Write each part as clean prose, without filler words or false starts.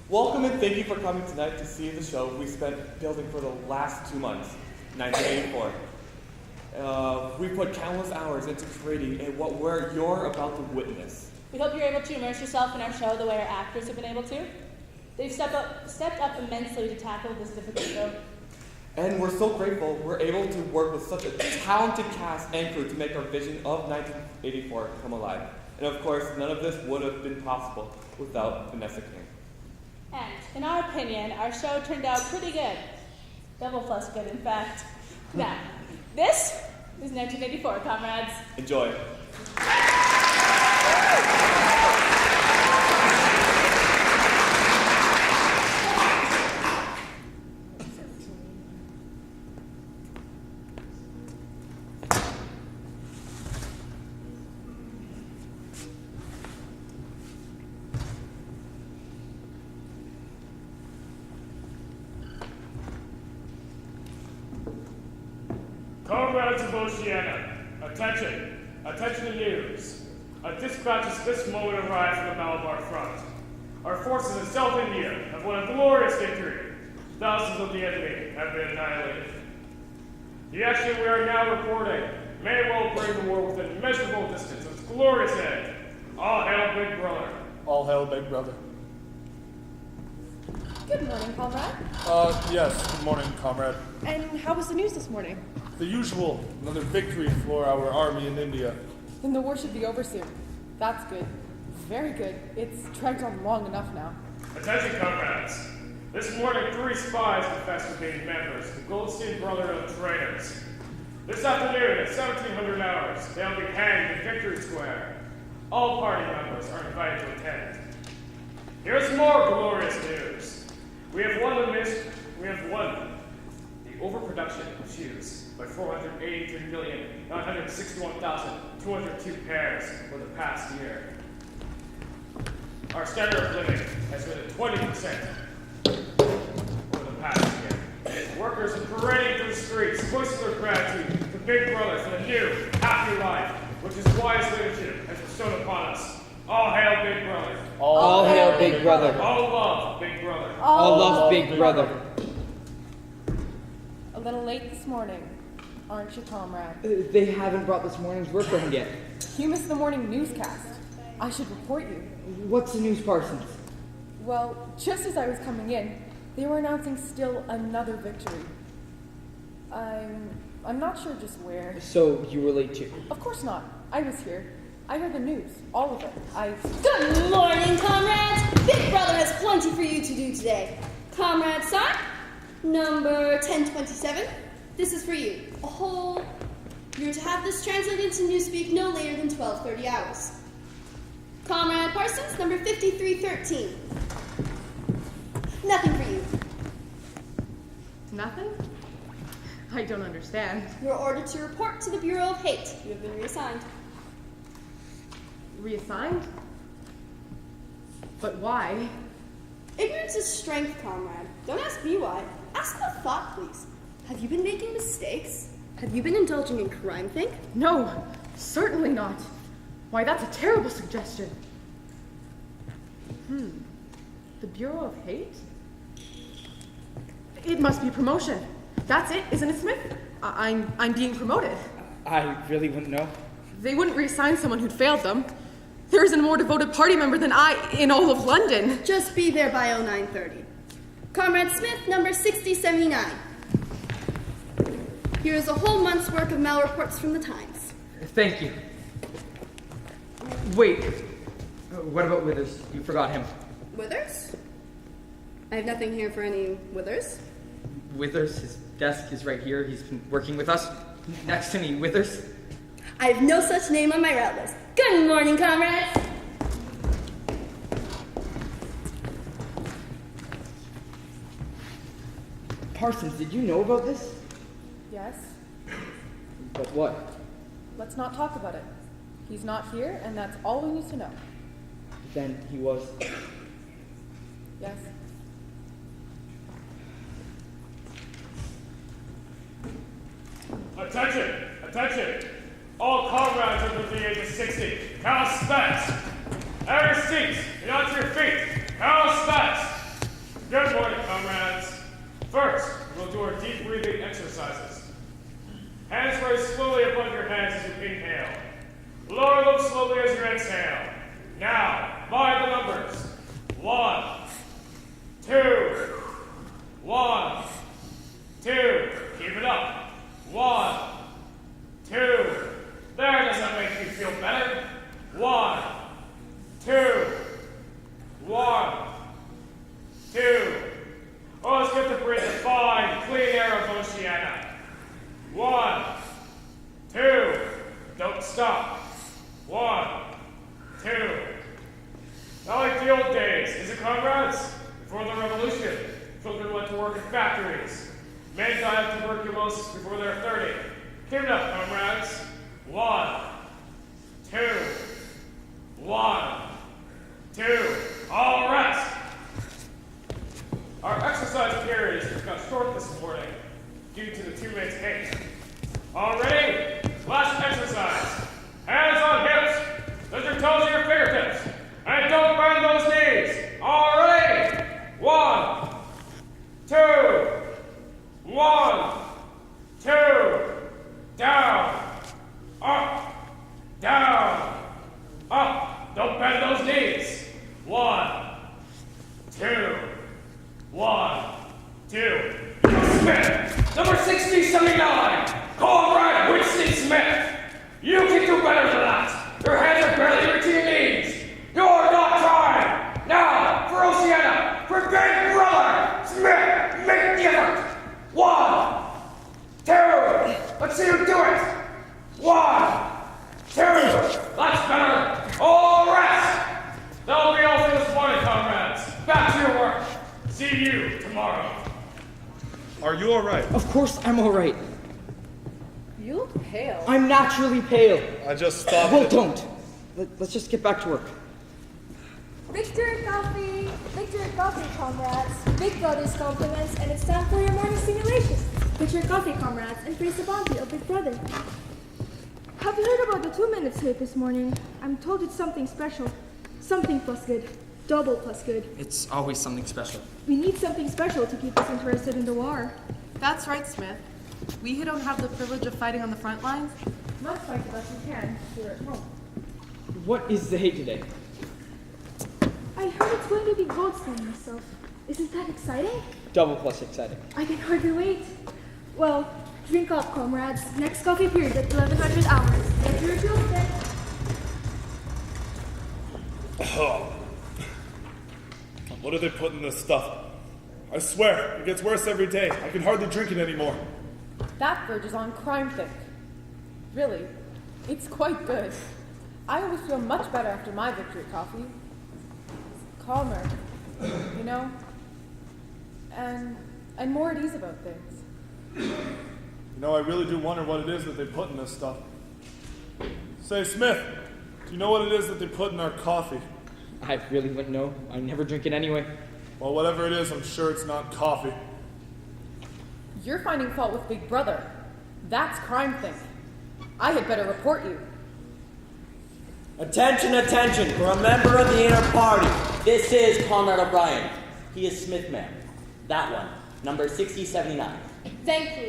Welcome and thank you for coming tonight to see the show we spent building for the last 2 months, 1984. We put countless hours into creating what you're about to witness. We hope you're able to immerse yourself in our show the way our actors have been able to. They've stepped up immensely to tackle this difficult show. And we're so grateful we're able to work with such a talented cast and crew to make our vision of 1984 come alive. And of course, none of this would have been possible without Vanessa King. And, in our opinion, our show turned out pretty good. Double plus good, in fact. Now, this is 1984, comrades. Enjoy. Comrades of Oceania, attention, attention to news. A dispatch has this moment arrived from the Malabar front. Our forces in South India have won a glorious victory. Thousands of the enemy have been annihilated. The action we are now reporting may well bring the war within measurable distance of its glorious end. All hail Big Brother. All hail, Big Brother. Good morning, comrade. Yes, good morning, comrade. And how was the news this morning? The usual, another victory for our army in India. Then the war should be over soon. That's good. Very good. It's dragged on long enough now. Attention, comrades. This morning, 3 spies confessed to being members of the Goldstein Brotherhood of Traitors. This afternoon at 1700 hours, they'll be hanged in Victory Square. All party members are invited to attend. Here's more glorious news. We have won the overproduction of shoes by 483,961,202 pairs for the past year. Our standard of living has risen 20% over the past year. Workers are parading through the streets, voicing their gratitude to Big Brother for the new, happy life, which his wise leadership has bestowed upon us. All hail Big Brother. All hail Big Brother. All love Big Brother. All love Big Brother. A little late this morning, aren't you, comrade? They haven't brought this morning's work around yet. You missed the morning newscast. I should report you. What's the news, Parsons? Well, just as I was coming in, they were announcing still another victory. I'm not sure just where. So you were late too? Of course not. I was here. I heard the news, all of it. Good morning, comrades! Big Brother has plenty for you to do today. Comrade Son, number 1027, this is for you. You're to have this translated into newspeak no later than 12:30 hours. Comrade Parsons, number 5313. Nothing for you. Nothing? I don't understand. You're ordered to report to the Bureau of Hate. You have been reassigned. Reassigned? But why? Ignorance is strength, comrade. Don't ask me why. Ask the thought, please. Have you been making mistakes? Have you been indulging in crime, think? No, certainly not. Why, that's a terrible suggestion. The Bureau of Hate? It must be promotion. That's it, isn't it, Smith? I'm being promoted. I really wouldn't know. They wouldn't reassign someone who'd failed them. There isn't a more devoted party member than I in all of London. Just be there by 0930. Comrade Smith, number 6079. Here is a whole month's work of mal-reports from the Times. Thank you. Wait. What about Withers? You forgot him. Withers? I have nothing here for any Withers. Withers? His desk is right here. He's been working with us. Next to me, Withers. I have no such name on my route list. Good morning, comrades! Parsons, did you know about this? Yes? But what? Let's not talk about it. He's not here, and that's all we need to know. Then he was. Yes? Attention! Attention! All comrades under the age of 60, count spats! At your seats and onto your feet, count spats! raise slowly above your heads as you inhale. Lower them slowly as you exhale. Now, by the numbers. 1, 2, 1, 2. Keep it up. 1, 2. There, does that make you feel better? 1, 2, 1, 2. Oh, let's get to breathe the fine, clean air of Oceania. 1, 2. Don't stop. 1, 2. Not like the old days, is it, comrades? Before the revolution, children went to work in factories. Men died of tuberculosis before they were 30. Keep it up, comrades. 1, 2, 1, 2. All rest. Our exercise periods have got short this morning due to the 2 minutes haste. All ready? Last exercise. Hands on hips. Lift your toes to your fingertips. And don't bend those knees. All ready? 1, 2, 1, 2. Down. Up. Down. Up. Don't bend those knees. 1, 2. 1, 2. Smith, number 6079. Comrade Winston Smith. You can do better than that. Your hands are barely reaching your knees. You're not trying. Now, for Oceania, for Big Brother Smith, make the effort. 1, 2. Let's see you do it. 1, 2. That's better. All rest. That'll be all for this morning, comrades. Back to your work. See you tomorrow. Are you all right? Of course I'm all right. You look pale. I'm naturally pale. I just thought Well, that- don't. Let's just get back to work. Victory coffee! Victory coffee, comrades! Big Brother's compliments, and it's time for your morning stimulation. Victory coffee, comrades, and face the bounty of Big Brother. Have you heard about the 2 minutes hit this morning? I'm told it's something special. Something plus good. Double plus good. It's always something special. We need something special to keep us interested in the war. That's right, Smith. We who don't have the privilege of fighting on the front lines Must fight the best we can here at home. What is the hate today? I heard it's going to be Goldstein myself. Isn't that exciting? Double plus exciting. I can hardly wait. Well, drink up, comrades. Next coffee period at 1100 hours. Get your drills then. What do they put in this stuff? I swear, it gets worse every day. I can hardly drink it anymore. that verges on crime think. Really, it's quite good. I always feel much better after my victory coffee. It's calmer, you know, and more at ease about things. You know, I really do wonder what it is that they put in this stuff. Say, Smith, do you know what it is that they put in our coffee? I really wouldn't know. I never drink it anyway. Well, whatever it is, I'm sure it's not coffee. You're finding fault with Big Brother. That's crime think. I had better report you. Attention, attention, for a member of the inner party. This is Comrade O'Brien. He is Smith, ma'am. That one, number 6079. Thank you.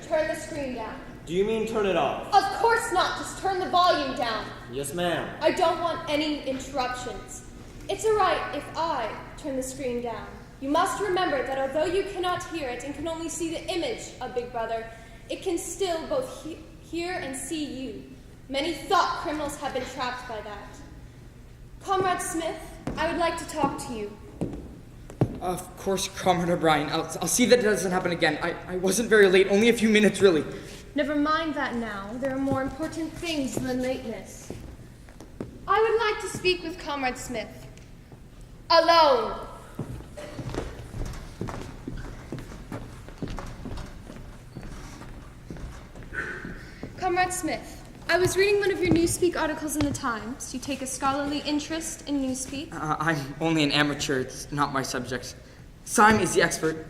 Turn the screen down. Do you mean turn it off? Of course not. Just turn the volume down. Yes, ma'am. I don't want any interruptions. It's alright if I turn the screen down. You must remember that although you cannot hear it and can only see the image of Big Brother, it can still both hear and see you. Many thought criminals have been trapped by that. Comrade Smith, I would like to talk to you. Of course, Comrade O'Brien. I'll see that it doesn't happen again. I wasn't very late, only a few minutes, really. Never mind that now. There are more important things than lateness. I would like to speak with Comrade Smith. Alone. Comrade Smith, I was reading one of your Newspeak articles in the Times. You take a scholarly interest in Newspeak. I'm only an amateur. It's not my subject. Syme is the expert.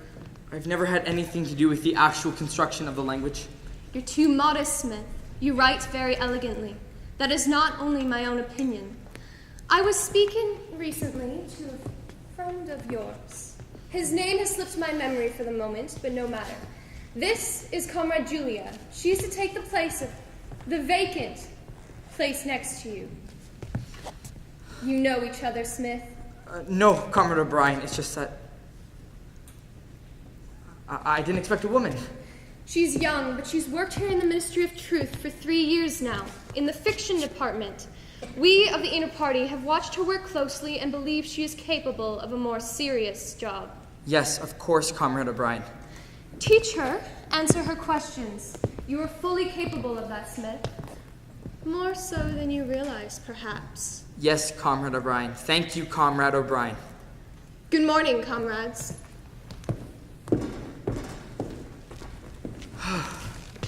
I've never had anything to do with the actual construction of the language. You're too modest, Smith. You write very elegantly. That is not only my own opinion. I was speaking recently to a friend of yours. His name has slipped my memory for the moment, but no matter. This is Comrade Julia. She is to take the place of the vacant place next to you. You know each other, Smith? No, Comrade O'Brien. It's just that I didn't expect a woman. She's young, but she's worked here in the Ministry of Truth for 3 years now, in the fiction department. We of the Inner Party have watched her work closely and believe she is capable of a more serious job. Yes, of course, Comrade O'Brien. Teach her, answer her questions. You are fully capable of that, Smith. More so than you realize, perhaps. Yes, Comrade O'Brien. Thank you, Comrade O'Brien. Good morning, comrades.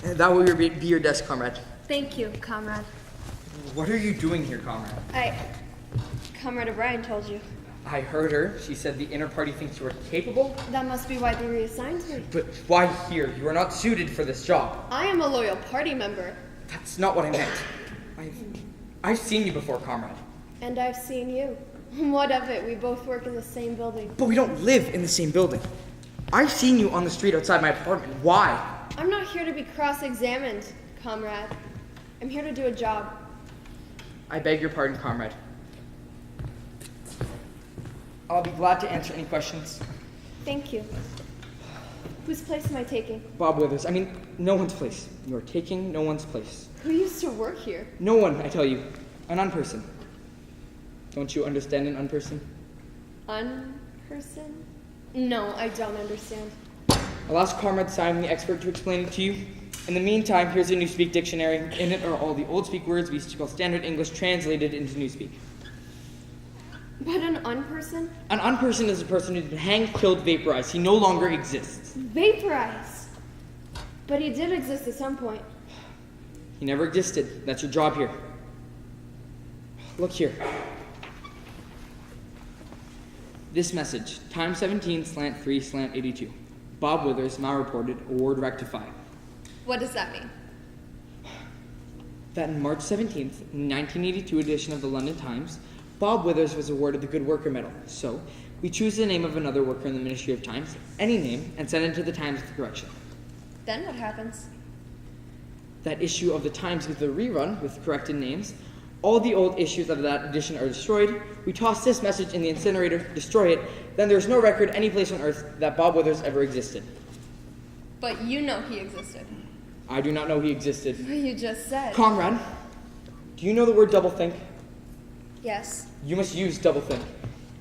That will be your desk, Comrade. Thank you, comrade. What are you doing here, Comrade? Comrade O'Brien told you. I heard her. She said the Inner Party thinks you are capable. That must be why they reassigned me. But why here? You are not suited for this job. I am a loyal party member. That's not what I meant. I've seen you before, Comrade. And I've seen you. What of it? We both work in the same building. But we don't live in the same building. I've seen you on the street outside my apartment. Why? I'm not here to be cross-examined, comrade. I'm here to do a job. I beg your pardon, Comrade. I'll be glad to answer any questions. Thank you. Whose place am I taking? Bob Withers. No one's place. You're taking no one's place. Who used to work here? No one, I tell you. An unperson. Don't you understand an unperson? Unperson? No, I don't understand. I'll ask Comrade Simon, the expert, to explain it to you. In the meantime, here's a Newspeak dictionary. In it are all the old speak words we used to call standard English translated into Newspeak. But an unperson? An unperson is a person who's been hanged, killed, vaporized. He no longer exists. Vaporized? But he did exist at some point. He never existed. That's your job here. Look here. This message, time 17/3/82. Bob Withers, malreported, award rectified. What does that mean? That in March 17th, 1982 edition of the London Times, Bob Withers was awarded the Good Worker Medal. So, we choose the name of another worker in the Ministry of Times, any name, and send it to the Times with correction. Then what happens? That issue of the Times gets a rerun with corrected names. All the old issues of that edition are destroyed. We toss this message in the incinerator, destroy it, then there's no record any place on earth that Bob Withers ever existed. But you know he existed. I do not know he existed. You just said. Conrad, do you know the word doublethink? Yes. You must use doublethink.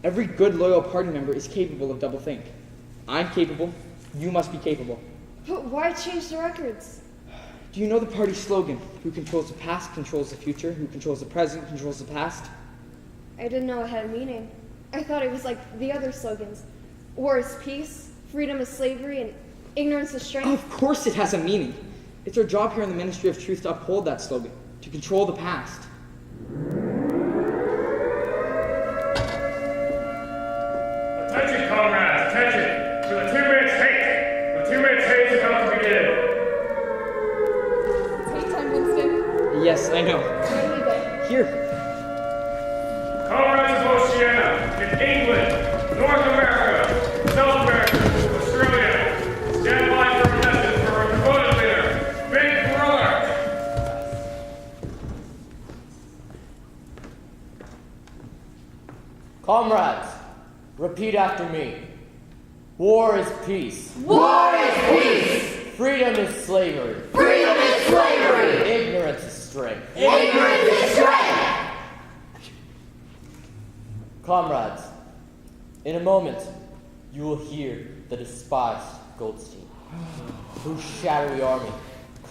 Every good, loyal party member is capable of doublethink. I'm capable. You must be capable. But why change the records? Do you know the party slogan? Who controls the past controls the future. Who controls the present controls the past. I didn't know it had a meaning. I thought it was like the other slogans. War is peace, freedom is slavery, and ignorance is strength. Of course it has a meaning. It's our job here in the Ministry of Truth to uphold that slogan, to control the past. Attention, comrades, attention! For the 2 minutes hate! The 2 minutes hate is about to begin. It's hate time, Winston. Yes, I know. Where do we go? Here. Comrades of Oceania, in England, North America, South America, Australia, stand by for a message for our devoted leader, Big Brother! Comrades, repeat after me. War is peace. War is peace. Freedom is slavery. Freedom is slavery. Ignorance is strength. Ignorance is strength. Comrades, in a moment, you will hear the despised Goldstein, whose shadowy army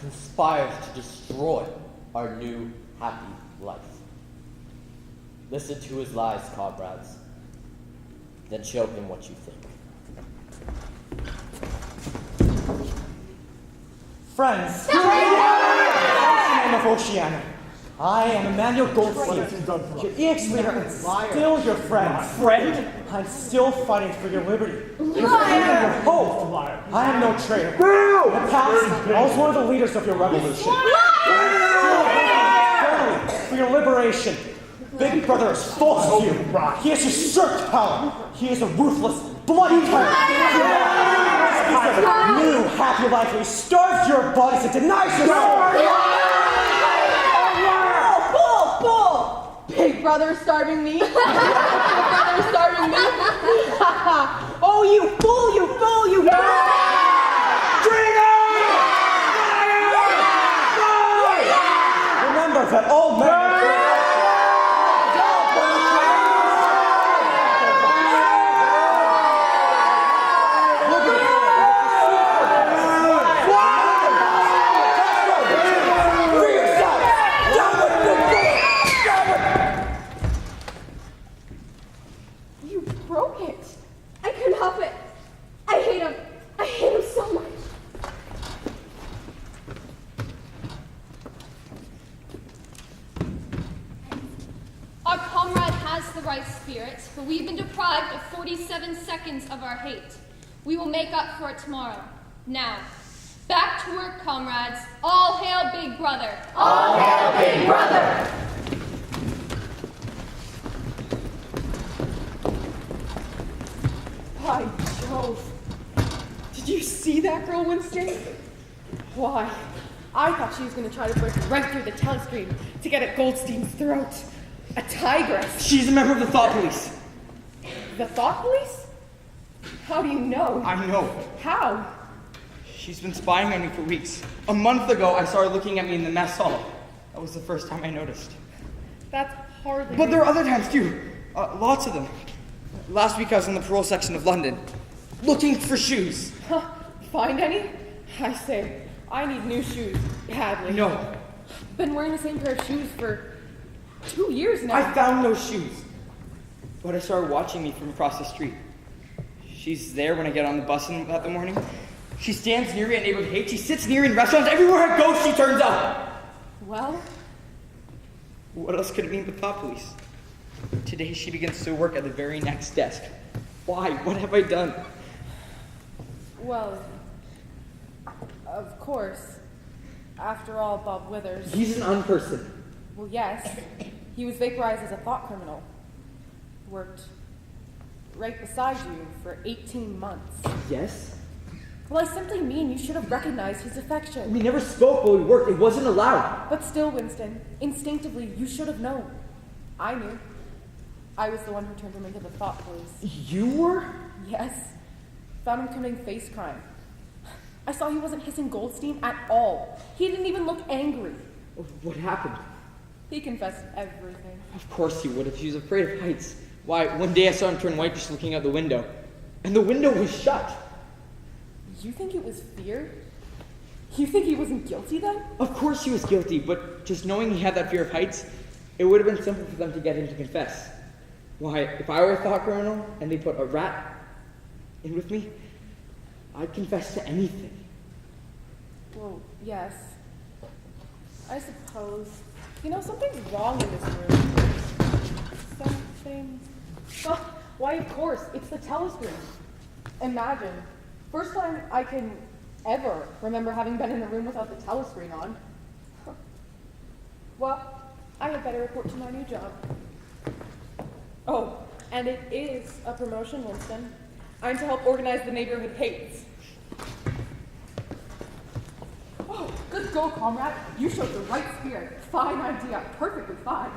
conspires to destroy our new happy life. Listen to his lies, comrades, then show him what you think. Friends, in the name of Oceania, I am Emmanuel Goldstein, your ex-leader and still your friend. Friend? I'm still fighting for your liberty, your freedom, your hope. I am no traitor. In the past, I was one of the leaders of your revolution. For your liberation. Big Brother has forced you. He has usurped power. He is a ruthless, bloody tyrant. kind of new, happy life where you starve your bodies and deny yourself. Bull! Big brother starving me? Big brother starving me? Oh, you fool, you fool, you fool! Remember that old man. You broke it. I couldn't help it. I hate him. I hate him so much. Our comrade has the right spirit, but we've been deprived of 47 seconds of our hate. We will make up for it tomorrow. Now, back to work, comrades. All hail Big Brother. All hail Big Brother. By Jove. Did you see that girl, Winston? Why, I thought she was going to try to break right through the telescreen to get at Goldstein's throat. A tigress. She's a member of the Thought Police. The Thought Police? How do you know? I know. How? She's been spying on me for weeks. A month ago, I saw her looking at me in the mess hall. That was the first time I noticed. That's hardly... But there are other times, too. Lots of them. Last week, I was in the parole section of London, looking for shoes. Huh, find any? I say, I need new shoes, badly. No. Been wearing the same pair of shoes for 2 years now. I found no shoes. But I saw her watching me from across the street. She's there when I get on the bus in the morning. She stands near me at neighborhood hate. She sits near me in restaurants. Everywhere I go, she turns up. Well? What else could it mean but Thought Police? Today she begins to work at the very next desk. Why? What have I done? Well, of course. After all, Bob Withers... He's an unperson. Well, yes. He was vaporized as a thought criminal. Worked right beside you for 18 months. Yes? Well, I simply mean you should have recognized his affection. We never spoke while we worked. It wasn't allowed. But still, Winston, instinctively, you should have known. I knew. I was the one who turned him into the Thought Police. You were? Yes. Found him committing face crime. I saw he wasn't hissing Goldstein at all. He didn't even look angry. What happened? He confessed everything. Of course he would if he was afraid of heights. Why, one day I saw him turn white just looking out the window. And the window was shut. You think it was fear? You think he wasn't guilty then? Of course he was guilty, but just knowing he had that fear of heights, it would have been simple for them to get him to confess. Why, if I were a thought criminal and they put a rat in with me, I'd confess to anything. Well, yes. I suppose. You know, something's wrong in this room. Something... Oh, why, of course, it's the telescreen. Imagine. First time I can ever remember having been in a room without the telescreen on. Well, I had better report to my new job. Oh, and it is a promotion, Winston. I'm to help organize the neighborhood hates. Oh, good go, comrade. You showed the right spirit. Fine idea. Perfectly fine.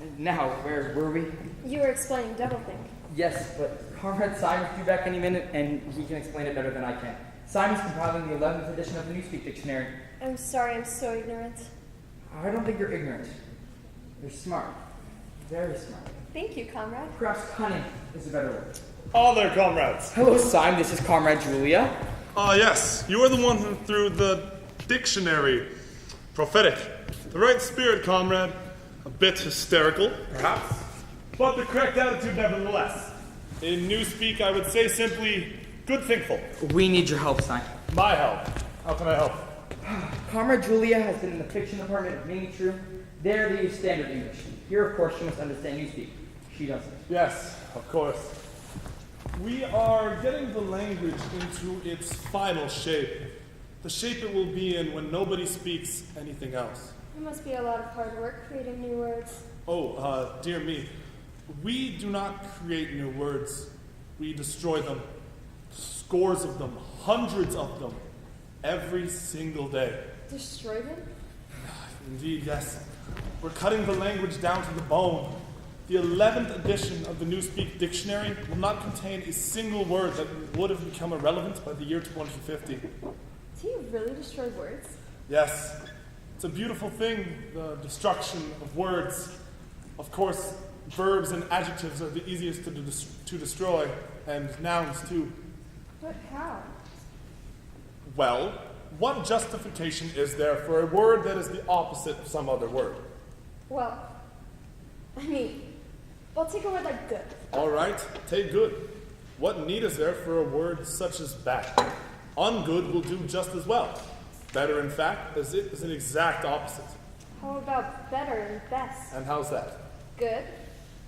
And now, where were we? You were explaining doublethink. Yes, but Comrade Simon's due back any minute, and he can explain it better than I can. Simon's compiling the 11th edition of the Newspeak Dictionary. I'm sorry, I'm so ignorant. I don't think you're ignorant. You're smart. Very smart. Thank you, comrade. Perhaps cunning is a better word. All there, comrades. Hello, Simon. This is Comrade Julia. Yes. You are the one who threw the dictionary. Prophetic. The right spirit, comrade. A bit hysterical, perhaps, but the correct attitude nevertheless. In Newspeak, I would say simply, good thinkful. We need your help, Simon. My help. How can I help? Comrade Julia has been in the fiction department of Mini True. There they use standard English. Here, of course, she must understand Newspeak. She doesn't. Yes, of course. We are getting the language into its final shape. The shape it will be in when nobody speaks anything else. It must be a lot of hard work creating new words. Oh, dear me. We do not create new words. We destroy them, scores of them, hundreds of them, every single day. Destroy them? Indeed, yes. We're cutting the language down to the bone. The 11th edition of the Newspeak Dictionary will not contain a single word that would have become irrelevant by the year 2050. Do you really destroy words? Yes. It's a beautiful thing, the destruction of words. Of course, verbs and adjectives are the easiest to destroy, and nouns too. But how? Well, what justification is there for a word that is the opposite of some other word? Well, I'll take a word like good. All right, take good. What need is there for a word such as bad? Ungood will do just as well. Better, in fact, as it is an exact opposite. How about better and best? And how's that? Good,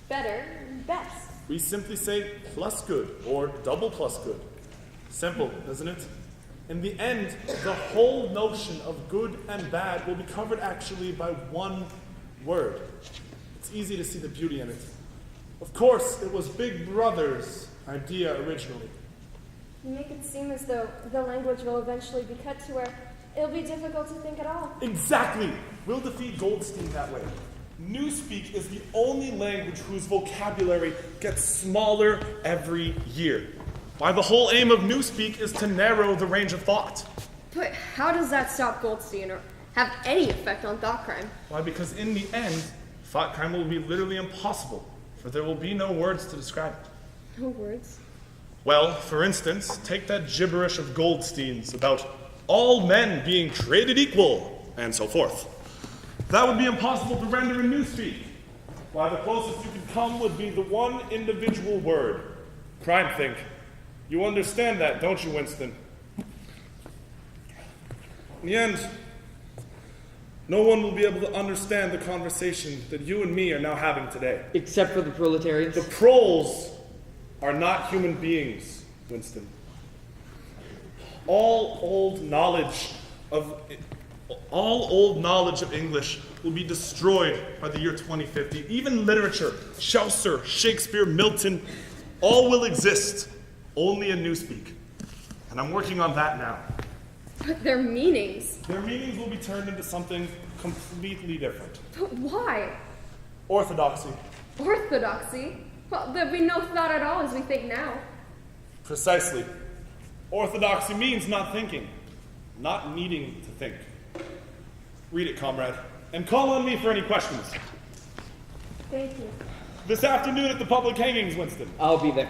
better, and best. We simply say plus good or double plus good. Simple, isn't it? In the end, the whole notion of good and bad will be covered actually by one word. It's easy to see the beauty in it. Of course, it was Big Brother's idea originally. You make it seem as though the language will eventually be cut to where it'll be difficult to think at all. Exactly! We'll defeat Goldstein that way. Newspeak is the only language whose vocabulary gets smaller every year. Why, the whole aim of Newspeak is to narrow the range of thought. But how does that stop Goldstein or have any effect on thought crime? Why, because in the end, thought crime will be literally impossible, for there will be no words to describe it. No words? Well, for instance, take that gibberish of Goldstein's about all men being created equal, and so forth. That would be impossible to render in Newspeak. Why, the closest you could come would be the one individual word, crime think. You understand that, don't you, Winston? In the end, no one will be able to understand the conversation that you and me are now having today. Except for the proletarians? The proles are not human beings, Winston. All old knowledge of English will be destroyed by the year 2050. Even literature, Chaucer, Shakespeare, Milton, all will exist only in Newspeak. And I'm working on that now. But their meanings? Their meanings will be turned into something completely different. But why? Orthodoxy. Orthodoxy? Well, there'll be no thought at all as we think now. Precisely. Orthodoxy means not thinking, not needing to think. Read it, comrade, and call on me for any questions. Thank you. This afternoon at the public hangings, Winston. I'll be there.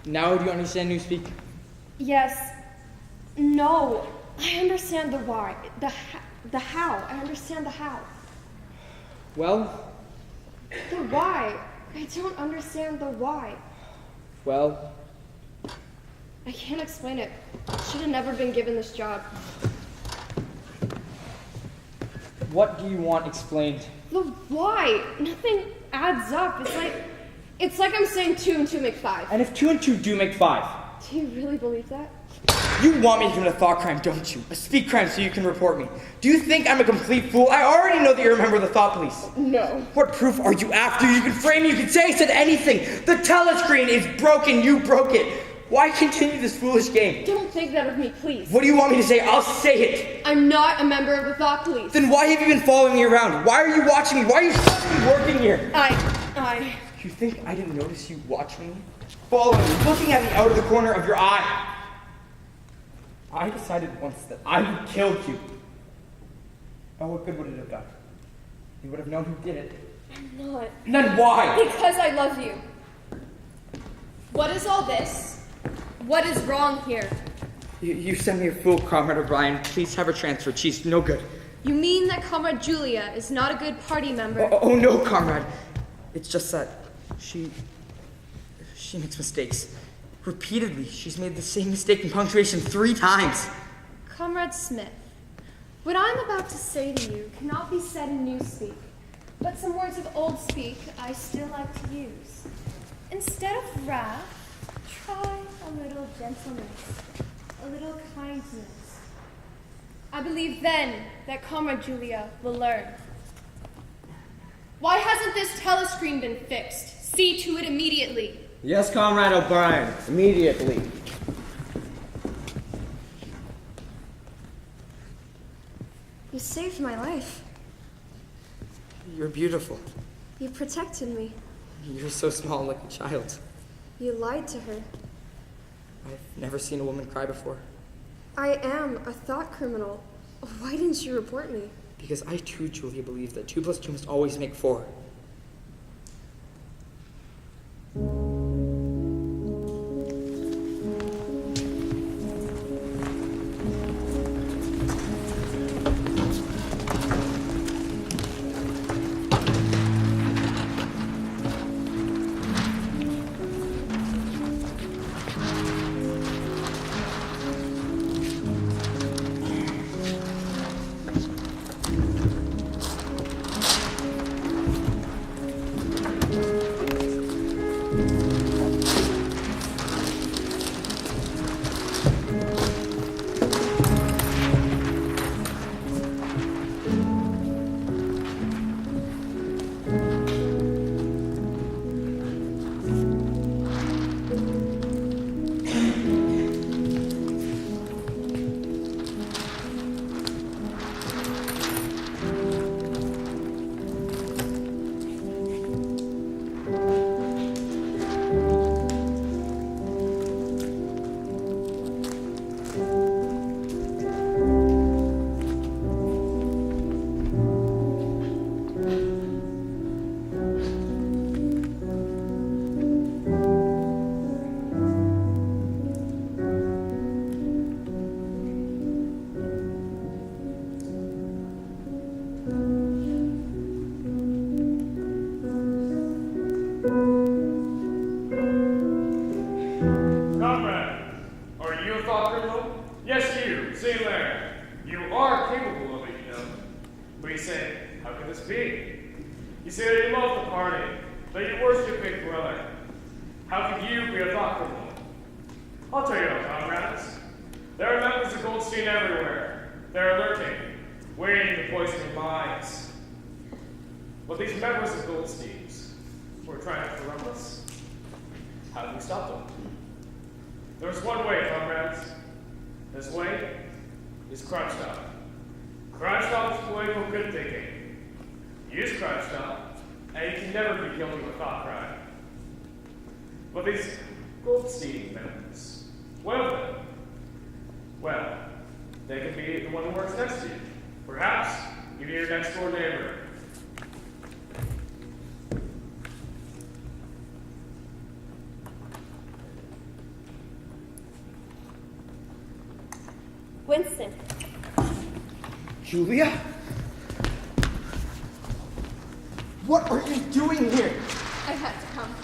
Now do you understand Newspeak? Yes. No. I understand the why. The how. I understand the how. Well? The why. I don't understand the why. Well? I can't explain it. Should have never been given this job. What do you want explained? The why. Nothing adds up. It's like I'm saying 2 and 2 make 5. And if 2 and 2 do make 5? Do you really believe that? You want me to commit a thought crime, don't you? A speak crime so you can report me. Do you think I'm a complete fool? I already know that you're a member of the thought police. No. What proof are you after? You can frame me, you can say I said anything. The telescreen is broken, you broke it. Why continue this foolish game? Don't think that of me, please. What do you want me to say? I'll say it. I'm not a member of the thought police. Then why have you been following me around? Why are you watching me? Why are you working here? I... You think I didn't notice you watching me? Following me, looking at me out of the corner of your eye. I decided once that I would kill you. Oh, what good would it have done? You would have known who did it. I'm not. Then why? Because I love you. What is all this? What is wrong here? You sent me a fool, Comrade O'Brien. Please have her transferred. She's no good. You mean that Comrade Julia is not a good party member? Oh no, Comrade. It's just that she makes mistakes. Repeatedly, she's made the same mistake in punctuation 3 times. Comrade Smith, what I'm about to say to you cannot be said in Newspeak, but some words of Old Speak I still like to use. Instead of wrath, try a little gentleness, a little kindness. I believe then that Comrade Julia will learn. Why hasn't this telescreen been fixed? See to it immediately. Yes, Comrade O'Brien. Immediately. You saved my life. You're beautiful. You protected me. You're so small, like a child. You lied to her. I've never seen a woman cry before. I am a thought criminal. Why didn't you report me? Because I too, Julia, believe that 2 + 2 must always make 4. There's one way, comrades. This way is crime stop. Crime stop is political good thinking. Use crime stop, and you can never be guilty of a thought crime. But these Goldstein members, what of them? Well, they could be the one who works next to you. Perhaps even your next door neighbor. Winston. Julia? What are you doing here? I had to come.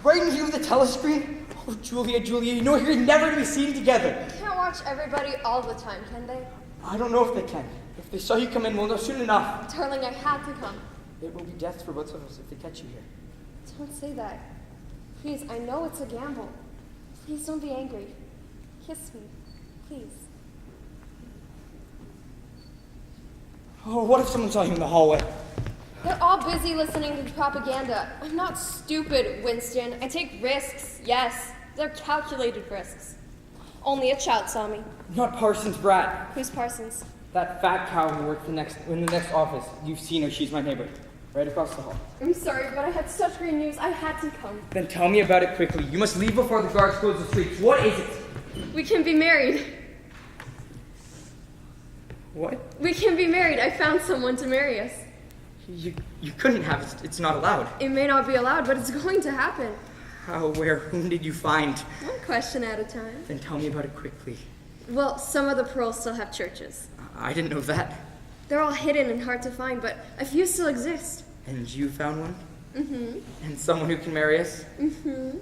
Right in here with the telescreen? Oh, Julia, you know you're never to be seen together. They can't watch everybody all the time, can they? I don't know if they can. If they saw you come in, we'll know soon enough. Darling, I had to come. It will be death for both of us if they catch you here. Don't say that. Please, I know it's a gamble. Please don't be angry. Kiss me, please. Oh, what if someone saw you in the hallway? They're all busy listening to propaganda. I'm not stupid, Winston. I take risks, yes. They're calculated risks. Only a child saw me. Not Parsons' brat. Who's Parsons? That fat cow who works in the next office. You've seen her, she's my neighbor. Right across the hall. I'm sorry, but I had such great news. I had to come. Then tell me about it quickly. You must leave before the guards close the streets. What is it? We can be married. What? We can be married. I found someone to marry us. You couldn't have it. It's not allowed. It may not be allowed, but it's going to happen. How, where, whom did you find? One question at a time. Then tell me about it quickly. Well, some of the pearls still have churches. I didn't know that. They're all hidden and hard to find, but a few still exist. And you found one? Mm-hmm. And someone who can marry us? Mm-hmm.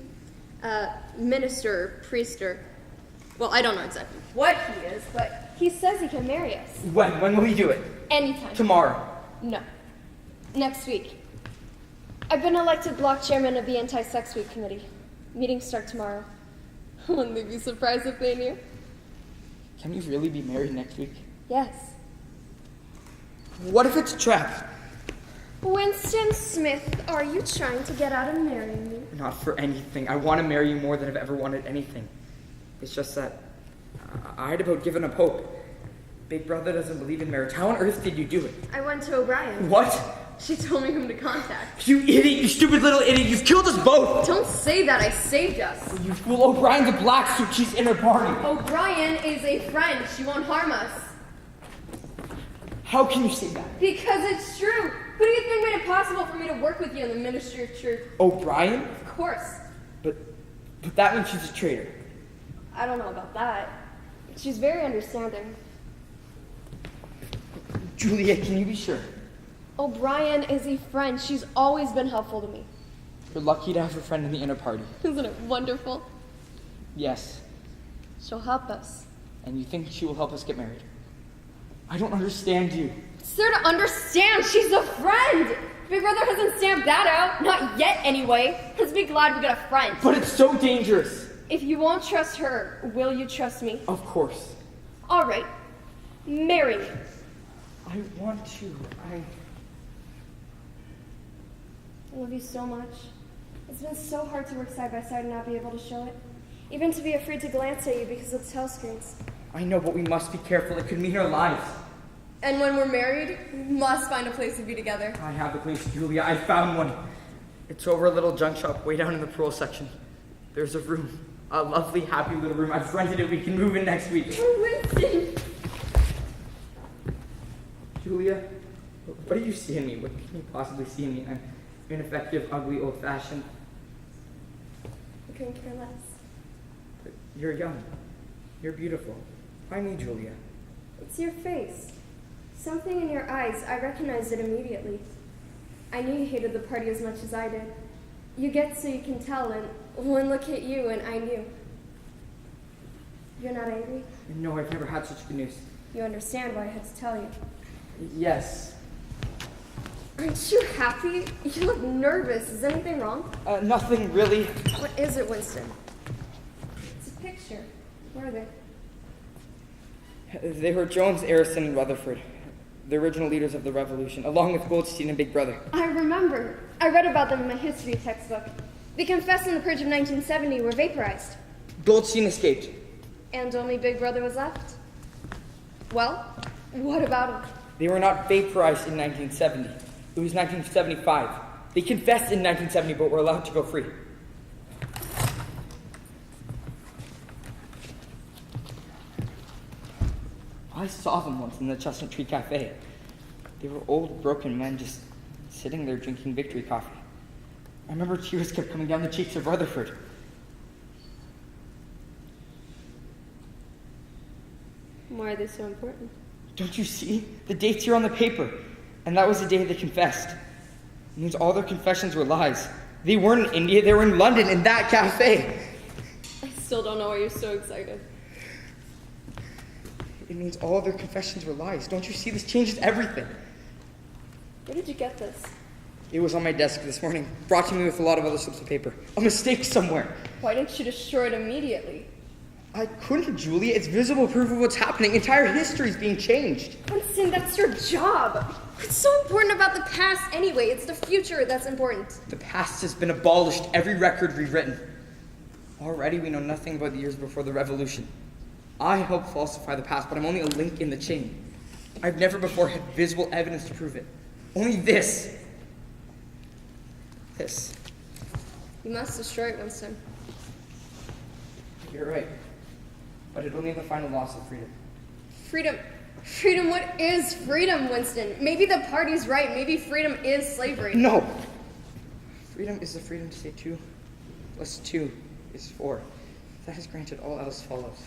Minister, priester. Well, I don't know exactly what he is, but he says he can marry us. When? When will he do it? Anytime. Tomorrow. No. Next week. I've been elected block chairman of the Anti-Sex Week Committee. Meetings start tomorrow. Wouldn't they be surprised if they knew? Can you really be married next week? Yes. What if it's a trap? Winston Smith, are you trying to get out of marrying me? Not for anything. I want to marry you more than I've ever wanted anything. It's just that I had about given up hope. Big brother doesn't believe in marriage. How on earth did you do it? I went to O'Brien. What? She told me whom to contact. You idiot! You stupid little idiot! You've killed us both! Don't say that, I saved us. You fool! O'Brien's a black suit. She's in her party. O'Brien is a friend. She won't harm us. How can you say that? Because it's true. Who do you think made it possible for me to work with you in the Ministry of Truth? O'Brien? Of course. But that means she's a traitor. I don't know about that. She's very understanding. Julia, can you be sure? O'Brien is a friend. She's always been helpful to me. You're lucky to have a friend in the inner party. Isn't it wonderful? Yes. She'll help us. And you think she will help us get married? I don't understand you. It's there to understand. She's a friend. Big brother hasn't stamped that out. Not yet, anyway. Let's be glad we got a friend. But it's so dangerous. If you won't trust her, will you trust me? Of course. All right. Marry me. I want to. I love you so much. It's been so hard to work side by side and not be able to show it. Even to be afraid to glance at you because of the telescreens. I know, but we must be careful. It could mean our lives. And when we're married, we must find a place to be together. I have the place, Julia. I found one. It's over a little junk shop way down in the parole section. There's a room. A lovely, happy little room. I've rented it. We can move in next week. Winston! Julia, what do you see in me? What can you possibly see in me? I'm ineffective, ugly, old-fashioned. I couldn't care less. But you're young. You're beautiful. Why me, Julia? It's your face. Something in your eyes. I recognized it immediately. I knew you hated the party as much as I did. You get so you can tell, and one look at you, and I knew. You're not angry? No, I've never had such good news. You understand why I had to tell you. Yes. Aren't you happy? You look nervous. Is anything wrong? Nothing really. What is it, Winston? It's a picture. Where are they? They were Jones, Harrison, and Rutherford, the original leaders of the revolution, along with Goldstein and Big Brother. I remember. I read about them in my history textbook. They confessed in the purge of 1970 were vaporized. Goldstein escaped. And only Big Brother was left? Well, what about him? They were not vaporized in 1970. It was 1975. They confessed in 1970, but were allowed to go free. I saw them once in the Chestnut Tree Cafe. They were old, broken men just sitting there drinking victory coffee. I remember tears kept coming down the cheeks of Rutherford. Why are they so important? Don't you see? The date's here on the paper. And that was the day they confessed. It means all their confessions were lies. They weren't in India, they were in London, in that cafe. I still don't know why you're so excited. It means all their confessions were lies. Don't you see? This changes everything. Where did you get this? It was on my desk this morning, brought to me with a lot of other slips of paper. A mistake somewhere. Why didn't you destroy it immediately? I couldn't, Julia. It's visible proof of what's happening. Entire history is being changed. Winston, that's your job. What's so important about the past anyway? It's the future that's important. The past has been abolished, every record rewritten. Already we know nothing about the years before the revolution. I helped falsify the past, but I'm only a link in the chain. I've never before had visible evidence to prove it. Only this. This. You must destroy it, Winston. You're right. But it'll mean the final loss of freedom. Freedom. Freedom, what is freedom, Winston? Maybe the party's right. Maybe freedom is slavery. No! Freedom is the freedom to say 2 plus 2 is 4. If that is granted, all else follows.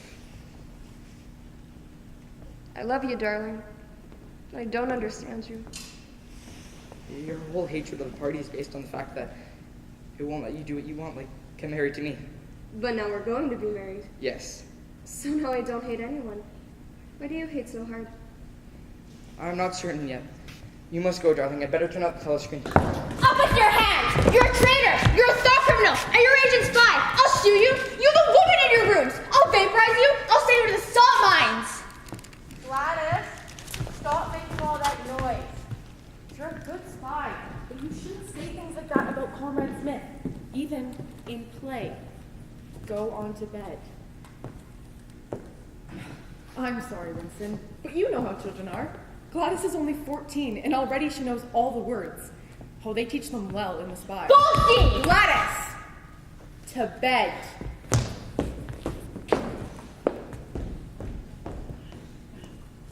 I love you, darling. I don't understand you. Your whole hatred of the party is based on the fact that it won't let you do what you want, like get married to me. But now we're going to be married. Yes. So now I don't hate anyone. Why do you hate so hard? I'm not certain yet. You must go, darling. I'd better turn out the telescreen. Up with your hands! You're a traitor! You're a thought criminal! And you're agent spy! I'll shoot you! You have a woman in your rooms! I'll vaporize you! I'll send you to the salt mines! Gladys, stop making all that noise. You're a good spy. in play. Go on to bed. I'm sorry, Winston, but you know how children are. Gladys is only 14, and already she knows all the words. Oh, they teach them well in the Spy. Goldstein! Gladys! To bed.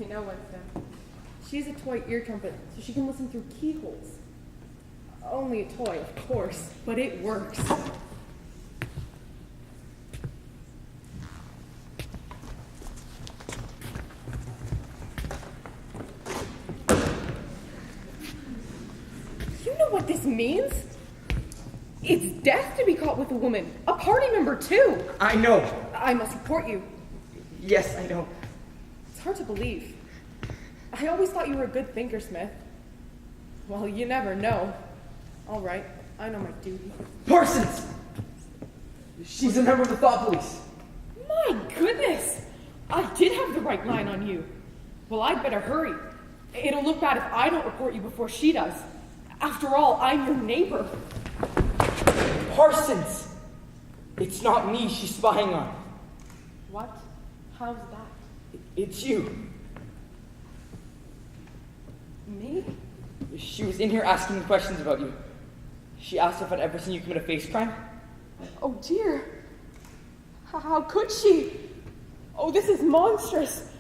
You know, Winston, she's a toy ear trumpet, so she can listen through keyholes. Only a toy, of course, but it works. You know what this means? It's death to be caught with a woman. A party member, too. I know. I must report you. Yes, I know. It's hard to believe. I always thought you were a good thinker, Smith. Well, you never know. All right, I know my duty. Parsons! She's a member of the Thought Police. My goodness! I did have the right line on you. Well, I'd better hurry. It'll look bad if I don't report you before she does. After all, I'm your neighbor. Parsons! It's not me she's spying on. What? How's that? It's you. Me? She was in here asking me questions about you. She asked if I'd ever seen you commit a face crime. Oh dear. How could she? Oh, this is monstrous.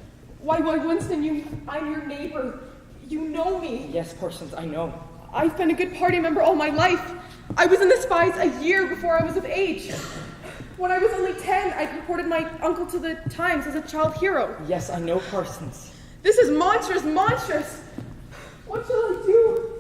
Why, Winston, I'm your neighbor. You know me. Yes, Parsons, I know. I've been a good party member all my life. I was in the Spies a year before I was of age. When I was only 10, I reported my uncle to the Times as a child hero. Yes, I know, Parsons. This is monstrous, monstrous. What shall I do?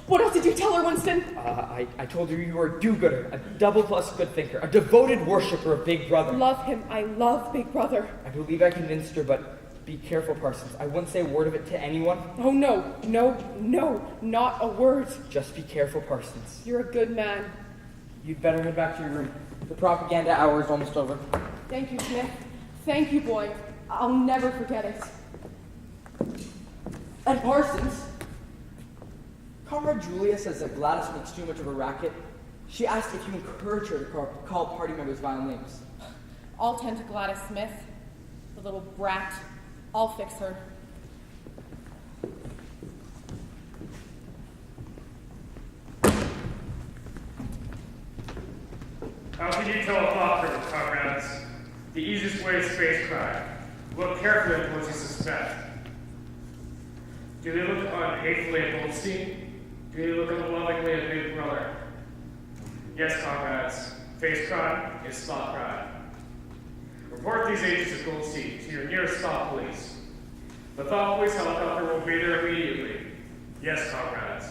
What else did you tell her, Winston? I told her you were a do-gooder, a double-plus good thinker, a devoted worshiper of Big Brother. Love him. I love Big Brother. I believe I convinced her, but be careful, Parsons. I wouldn't say a word of it to anyone. Oh, no, not a word. Just be careful, Parsons. You're a good man. You'd better head back to your room. The propaganda hour is almost over. Thank you, Smith. Thank you, boy. I'll never forget it. And Parsons, Comrade Julia says that Gladys makes too much of a racket. She asked if you encourage her to call party members vile names. I'll tend to Gladys Smith, the little brat. I'll fix her. How can you tell a thought criminal, comrades? The easiest way is space crime. Look carefully at what you suspect. Do they look hatefully at Goldstein? Do they look unlovingly at Big Brother? Yes, comrades. Face crime is spot crime. Report these agents of Goldstein to your nearest Thought Police. The Thought Police helicopter will be there immediately. Yes, comrades.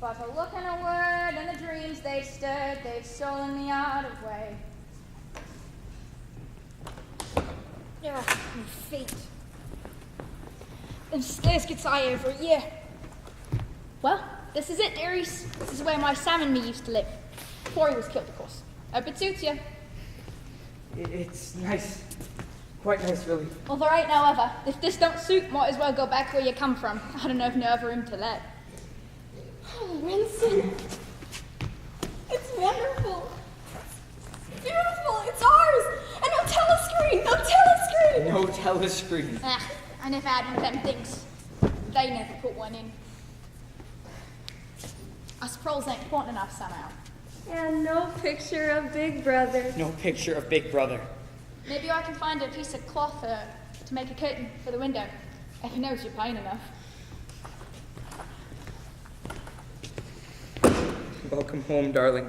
But a look and a word and the dreams they've stirred, they've stolen me out of way. Ugh, my feet. Them stairs gets I over a year. Well, this is it, dearies. This is where my Sam and me used to live. Before he was killed, of course. Hope it suits you. It's nice. Quite nice, really. Well, there ain't no other. If this don't suit, might as well go back where you come from. I don't know if no other room to let. Oh, Winston. It's wonderful. It's beautiful. It's telescreen. I never had one of them things. They never put one in. I suppose it ain't important enough somehow. And no picture of Big Brother. No picture of Big Brother. Maybe I can find a piece of cloth to make a curtain for the window. If he knows you're paying enough. Welcome home, darling.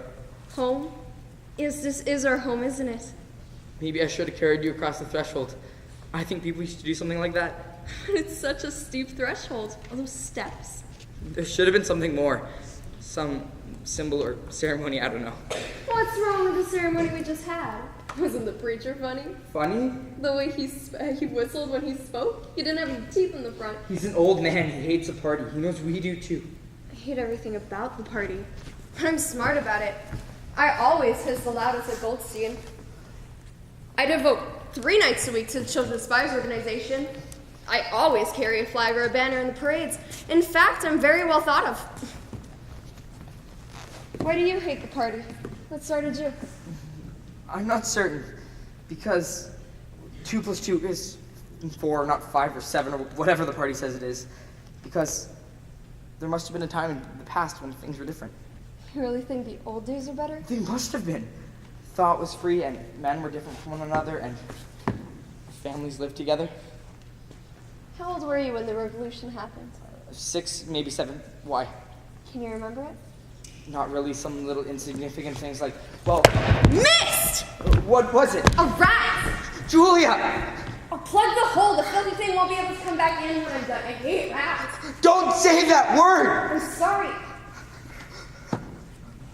Home? This is our home, isn't it? Maybe I should have carried you across the threshold. I think people used to do something like that. It's such a steep threshold. All those steps. There should have been something more. Some symbol or ceremony, I don't know. What's wrong with the ceremony we just had? Wasn't the preacher funny? Funny? The way he whistled when he spoke? He didn't have any teeth in the front. He's an old man. He hates a party. He knows we do too. I hate everything about the party. But I'm smart about it. I always hiss the loudest at Goldstein. I devote 3 nights a week to the Children's Spires Organization. I always carry a flag or a banner in the parades. In fact, I'm very well thought of. Why do you hate the party? What started you? I'm not certain. Because 2 + 2 is 4, not 5 or 7 or whatever the party says it is. Because there must have been a time in the past when things were different. You really think the old days are better? They must have been. Thought was free and men were different from one another and families lived together. How old were you when the revolution happened? 6, maybe 7. Why? Can you remember it? Not really. Some little insignificant things like, well... Missed! What was it? A rat! Julia! I'll plug the hole. The filthy thing won't be able to come back in when I'm done. I hate rats. Don't say that word! I'm sorry.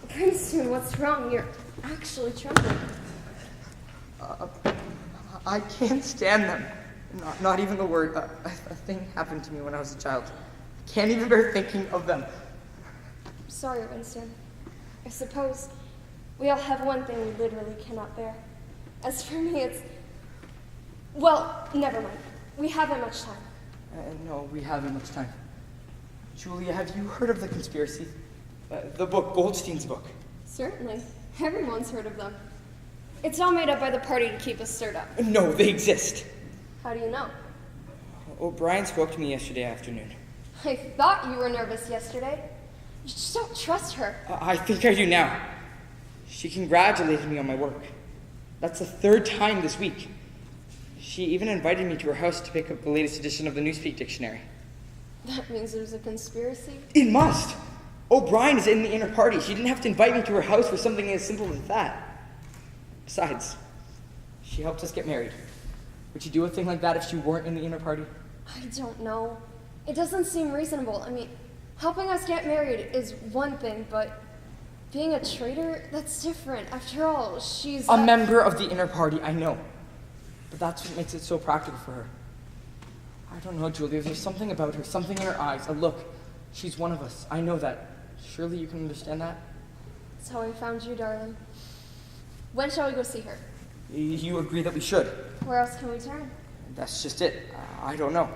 Princeton, what's wrong? You're actually trembling. I can't stand them. Not even the word. A thing happened to me when I was a child. I can't even bear thinking of them. I'm sorry, Winston. I suppose we all have one thing we literally cannot bear. As for me, it's... Well, never mind. We haven't much time. No, we haven't much time. Julia, have you heard of the conspiracy? The book, Goldstein's book. Certainly. Everyone's heard of them. It's all made up by the party to keep us stirred up. No, they exist. How do you know? O'Brien spoke to me yesterday afternoon. I thought you were nervous yesterday. You just don't trust her. I think I do now. She congratulated me on my work. That's the 3rd time this week. She even invited me to her house to pick up the latest edition of the Newspeak Dictionary. That means there's a conspiracy? It must! O'Brien is in the inner party. She didn't have to invite me to her house for something as simple as that. Besides, she helped us get married. Would you do a thing like that if she weren't in the inner party? I don't know. It doesn't seem reasonable. I mean, helping us get married is one thing, but being a traitor, that's different. After all, she's a member of the inner party, I know. But that's what makes it so practical for her. I don't know, Julia. There's something about her, something in her eyes, a look. She's one of us. I know that. Surely you can understand that? That's how I found you, darling. When shall we go see her? You agree that we should. Where else can we turn? That's just it. I don't know.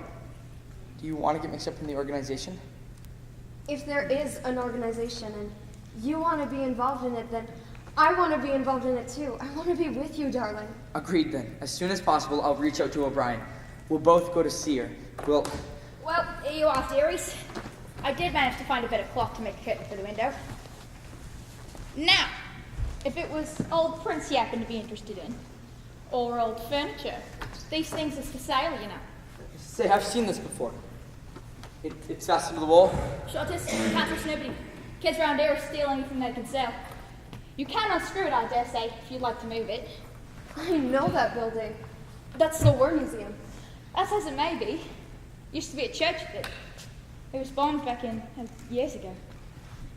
Do you want to get mixed up in the organization? If there is an organization and you want to be involved in it, then I want to be involved in it too. I want to be with you, darling. Agreed then. As soon as possible, I'll reach out to O'Brien. We'll both go to see her. Well, here you are, dearies. I did manage to find a bit of cloth to make a curtain for the window. Now, if it was old prints you happen to be interested in, or old furniture, these things is for sale, you know. Say, I've seen this before. It's fastened to the wall? Sure it is. Can't trust nobody. Kids around here will steal anything they can sell. You can unscrew it, I dare say, if you'd like to move it. I know that building. That's the War Museum. As as it may be, used to be a church of it. It was bombed back in years ago.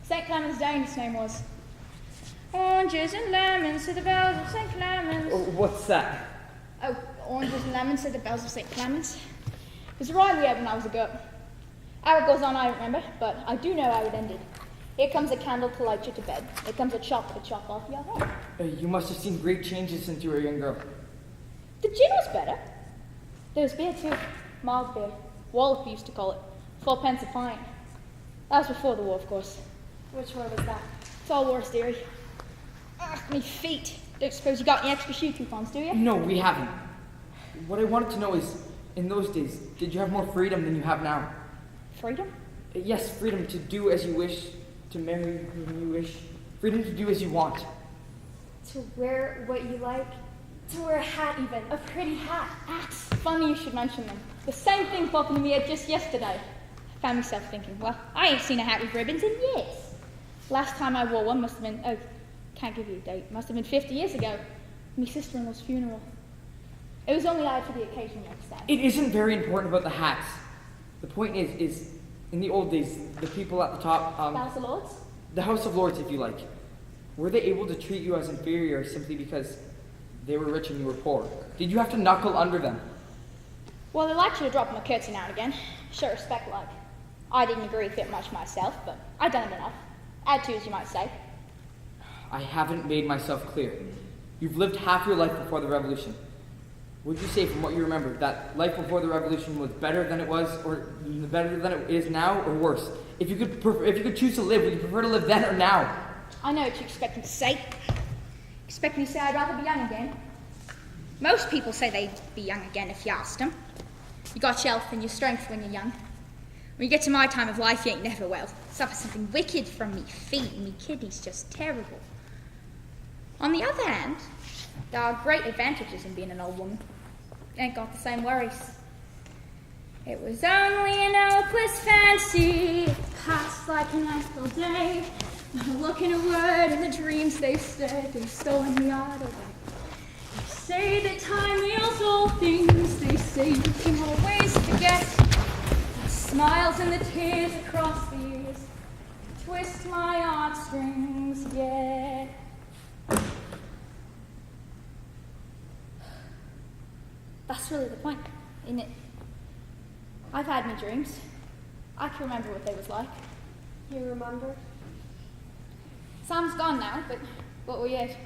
St. Clement's Day, his name was. Oranges and lemons to the bells of St. Clement's. Oh, what's that? Oh, oranges and lemons to the bells of St. Clement's. It was a rhyme we had when I was a girl. How it goes on, I don't remember, but I do know how it ended. Here comes a candle to light you to bed. Here comes a chop to chop off your head. You must have seen great changes since you were a young girl. The gin was better. There was beer too. Mild beer. Wallop used to call it. 4 pence a pint. That was before the war, of course. Which war was that? It's all war theory. Ugh, me feet. Don't suppose you got any extra shoe coupons, do you? No, we haven't. What I wanted to know is, in those days, did you have more freedom than you have now? Freedom? Yes, freedom to do as you wish, to marry whom you wish, freedom to do as you want. To wear what you like? To wear a hat even, a pretty hat. Hats. Funny you should mention them. The same thing popped into my head just yesterday. I found myself thinking, well, I ain't seen a hat with ribbons in years. Last time I wore one must have been, oh, can't give you a date, must have been 50 years ago. My sister-in-law's funeral. It was only I for the occasion, like I said. It isn't very important about the hats. The point is in the old days, the people at the top, House of Lords? The House of Lords, if you like, were they able to treat you as inferior simply because they were rich and you were poor? Did you have to knuckle under them? Well, they like you to drop them a curtsy now and again. Show respect, like. I didn't agree with it much myself, but I done it enough. Attitudes, you might say. I haven't made myself clear. You've lived half your life before the revolution. Would you say, from what you remember, that life before the revolution was better than it was, or better than it is now, or worse? If you could choose to live, would you prefer to live then or now? I know what you expect me to say. Expect me to say I'd rather be young again. Most people say they'd be young again if you asked them. You got your health and your strength when you're young. When you get to my time of life, you ain't never well. Suffer something wicked from me feet and me kidneys just terrible. On the other hand, there are great advantages in being an old woman. You ain't got the same worries. It was only an hopeless fancy, it passed like a nice all day. Not a look and a word in the dreams they said, they've stolen the art away. They say that time heals all things, they say you can always forget. The smiles and the tears across the years twist my heartstrings yet. That's really the point, isn't it? I've had my dreams. I can remember what they was like. You remember? Sam's gone now, but what we had,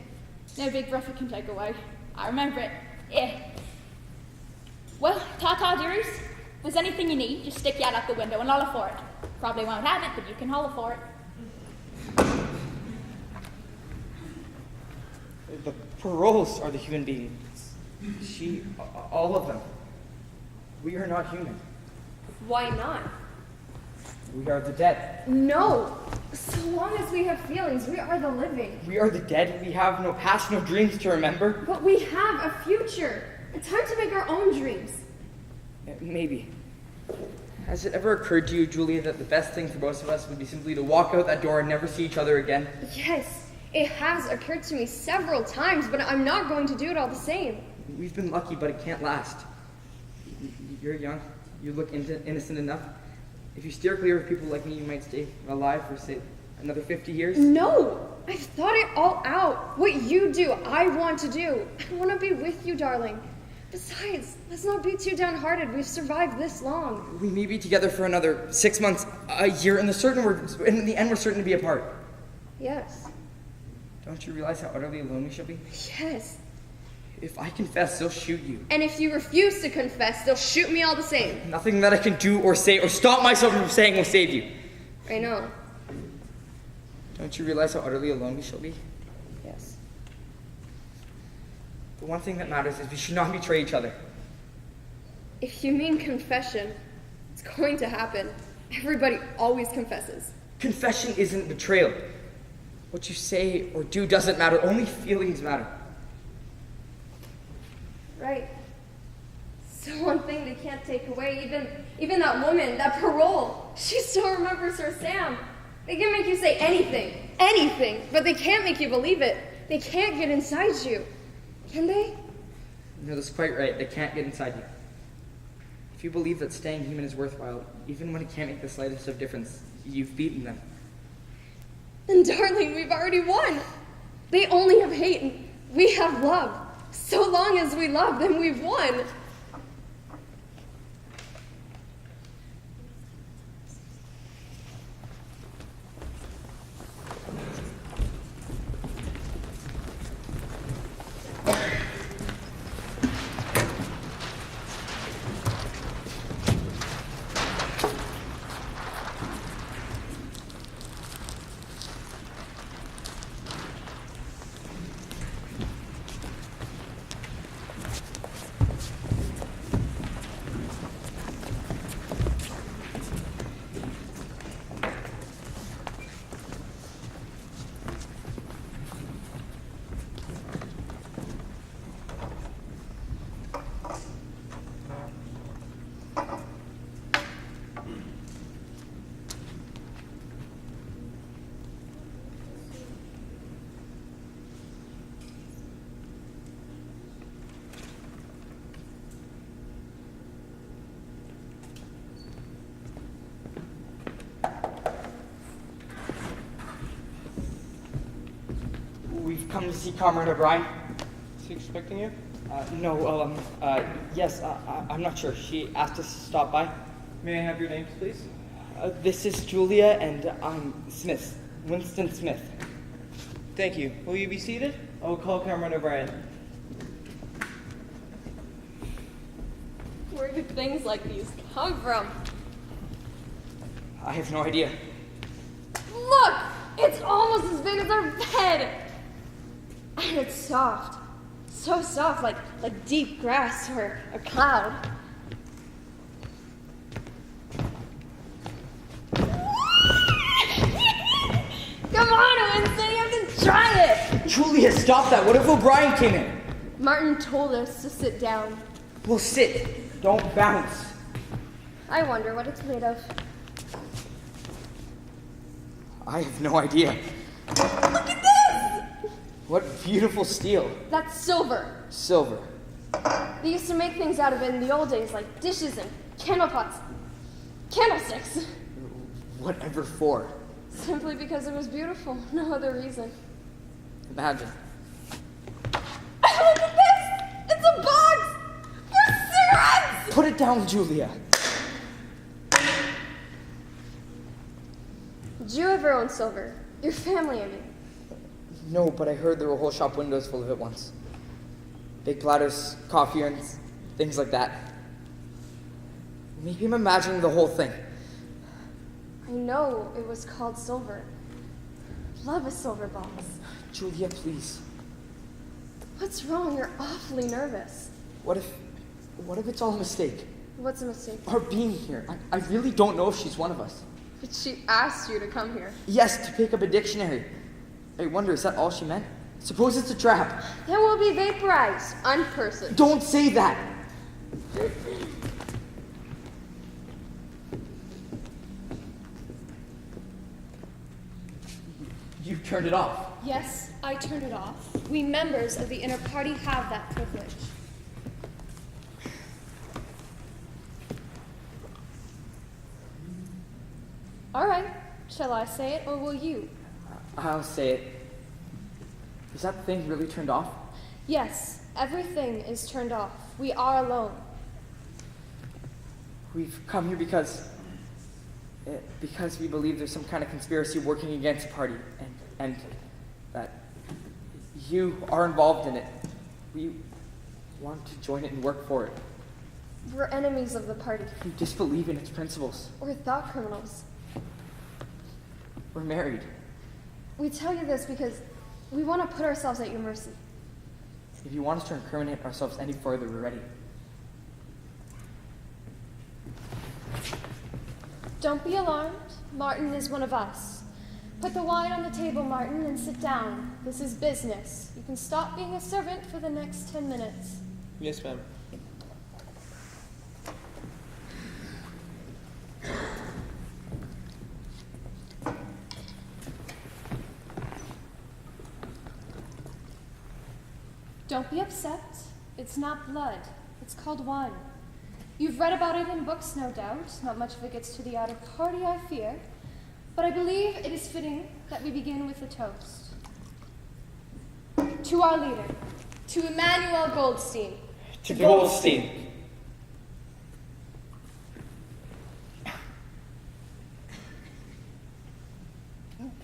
no big breath it can take away. I remember it, yeah. Well, ta-ta, dearies. If there's anything you need, just stick your head out the window and holler for it. Probably won't have it, but you can holler for it. The paroles are the human beings. All of them. We are not human. Why not? We are the dead. No! So long as we have feelings, we are the living. We are the dead. We have no past, no dreams to remember. But we have a future. It's time to make our own dreams. Maybe. Has it ever occurred to you, Julia, that the best thing for most of us would be simply to walk out that door and never see each other again? Yes, it has occurred to me several times, but I'm not going to do it all the same. We've been lucky, but it can't last. You're young. You look innocent enough. If you steer clear of people like me, you might stay alive for, say, another 50 years. No! I've thought it all out. What you do, I want to do. I want to be with you, darling. Besides, let's not be too downhearted. We've survived this long. We may be together for another 6 months, a year, and in the end we're certain to be apart. Yes. Don't you realize how utterly alone we shall be? Yes. If I confess, they'll shoot you. And if you refuse to confess, they'll shoot me all the same. Nothing that I can do or say or stop myself from saying will save you. I know. Don't you realize how utterly alone we shall be? Yes. The one thing that matters is we should not betray each other. If you mean confession, it's going to happen. Everybody always confesses. Confession isn't betrayal. What you say or do doesn't matter. Only feelings matter. Right. So one thing they can't take away, even that woman, that parole, she still remembers her Sam. They can make you say anything, but they can't make you believe it. They can't get inside you. Can they? No, that's quite right. They can't get inside you. If you believe that staying human is worthwhile, even when it can't make the slightest of difference, you've beaten them. And darling, we've already won. They only have hate, and we have love. So long as we love, then we've won. We've come to see Comrade O'Brien. Is he expecting you? No, yes, I'm not sure. She asked us to stop by. May I have your names, please? This is Julia, and I'm Smith. Winston Smith. Thank you. Will you be seated? I will call Comrade O'Brien. Where did things like these come from? I have no idea. Look! It's almost as big as our bed! And it's soft. So soft, like deep grass or a cloud. Come on, Winston, you have to try it! Julia, stop that. What if O'Brien came in? Martin told us to sit down. We'll sit. Don't bounce. I wonder what it's made of. I have no idea. Look at this! What beautiful steel. That's silver. Silver. They used to make things out of it in the old days, like dishes and candle pots, candlesticks. Whatever for. Simply because it was beautiful, no other reason. Imagine. Look at this! It's a box! For cigarettes! Put it down, Julia. Did you ever own silver? Your family, I mean. No, but I heard there were whole shop windows full of it once. Big platters, coffee urns, things like that. Maybe I'm imagining the whole thing. I know it was called silver. Love a silver box. Julia, please. What's wrong? You're awfully nervous. What if it's all a mistake? What's a mistake? Our being here. I really don't know if she's one of us. But she asked you to come here. Yes, to pick up a dictionary. I wonder, is that all she meant? Suppose it's a trap. Then we'll be vaporized, unpersoned. Don't say that! You turned it off. Yes, I turned it off. We members of the inner party have that privilege. All right. Shall I say it, or will you? I'll say it. Is that thing really turned off? Yes, everything is turned off. We are alone. We've come here because we believe there's some kind of conspiracy working against the party, and that you are involved in it. We want to join it and work for it. We're enemies of the party. We disbelieve in its principles. We're thought criminals. We're married. We tell you this because we want to put ourselves at your mercy. If you want us to incriminate ourselves any further, we're ready. Don't be alarmed. Martin is one of us. Put the wine on the table, Martin, and sit down. This is business. You can stop being a servant for the next 10 minutes. Yes, ma'am. Don't be upset. It's not blood. It's called wine. You've read about it in books, no doubt. Not much of it gets to the outer party, I fear. But I believe it is fitting that we begin with a toast. To our leader, to Emmanuel Goldstein. To Goldstein.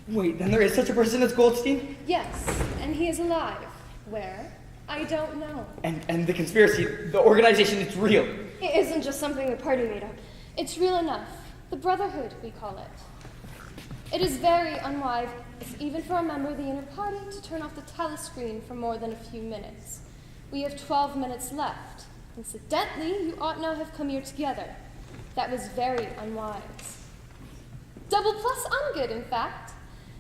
Wait, then there is such a person as Goldstein? Yes, and he is alive. Where? I don't know. And the conspiracy, the organization, it's real. It isn't just something the party made up. It's real enough. The Brotherhood, we call it. It is very unwise, even for a member of the inner party, to turn off the telescreen for more than a few minutes. We have 12 minutes left. Incidentally, you ought not have come here together. That was very unwise. Double plus ungood, in fact.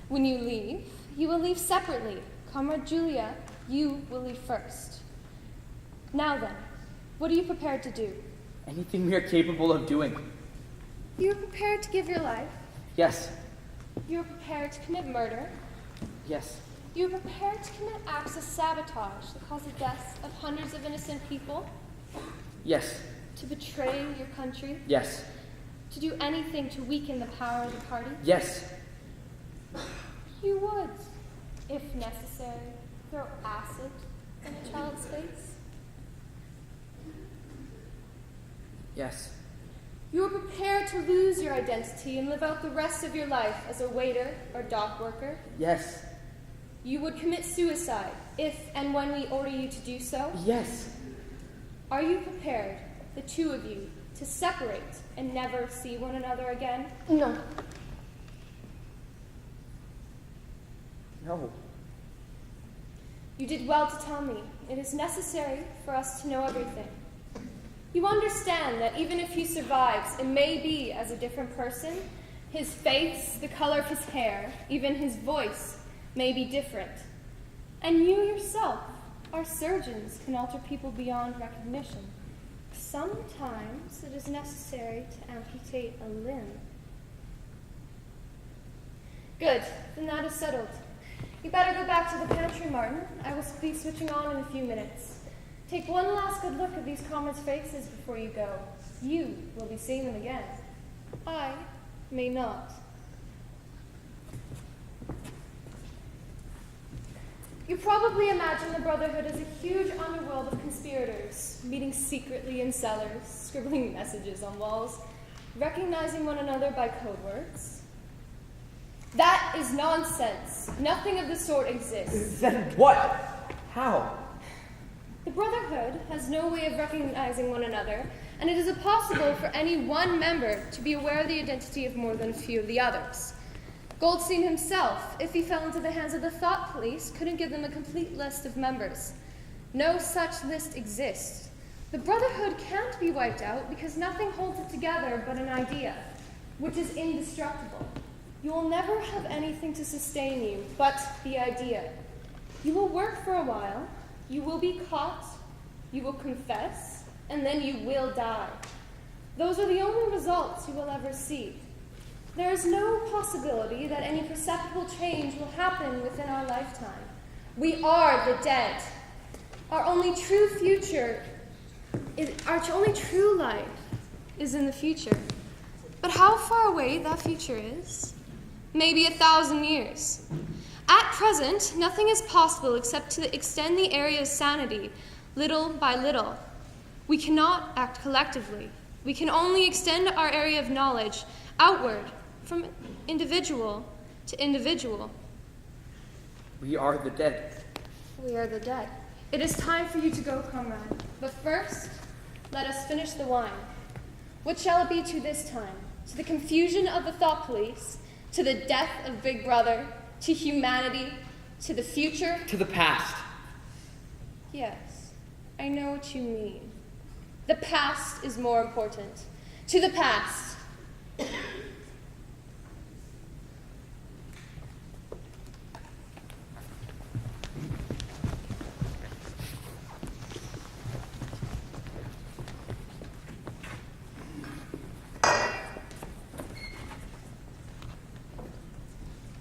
When you leave, you will leave separately. Comrade Julia, you will leave first. Now then, what are you prepared to do? Anything we are capable of doing. You are prepared to give your life. Yes. You are prepared to commit murder. Yes. You are prepared to commit acts of sabotage that cause the deaths of hundreds of innocent people. Yes. To betray your country. Yes. To do anything to weaken the power of the party. Yes. You would. If necessary, throw acid in a child's face? Yes. You are prepared to lose your identity and live out the rest of your life as a waiter or dock worker? Yes. You would commit suicide if and when we order you to do so? Yes. Are you prepared, the two of you, to separate and never see one another again? No. No. You did well to tell me. It is necessary for us to know everything. You understand that even if he survives, it may be as a different person. His face, the color of his hair, even his voice may be different. And you yourself, our surgeons, can alter people beyond recognition. Sometimes it is necessary to amputate a limb. Good, then that is settled. You better go back to the pantry, Martin. I will be switching on in a few minutes. Take one last good look at these comrades' faces before you go. You will be seeing them again. I may not. You probably imagine the Brotherhood as a huge underworld of conspirators, meeting secretly in cellars, scribbling messages on walls, recognizing one another by code words. That is nonsense. Nothing of the sort exists. Then what? How? The Brotherhood has no way of recognizing one another, and it is impossible for any one member to be aware of the identity of more than a few of the others. Goldstein himself, if he fell into the hands of the thought police, couldn't give them a complete list of members. No such list exists. The Brotherhood can't be wiped out because nothing holds it together but an idea, which is indestructible. You will never have anything to sustain you but the idea. You will work for a while, you will be caught, you will confess, and then you will die. Those are the only results you will ever see. There is no possibility that any perceptible change will happen within our lifetime. We are the dead. Our only true life is in the future. But how far away that future is? Maybe 1,000 years. At present, nothing is possible except to extend the area's sanity, little by little. We cannot act collectively. We can only extend our area of knowledge outward, from individual to individual. We are the dead. We are the dead. It is time for you to go, comrade. But first, let us finish the wine. What shall it be to this time? To the confusion of the thought police, to the death of Big Brother, to humanity, to the future? To the past. Yes, I know what you mean. The past is more important. To the past.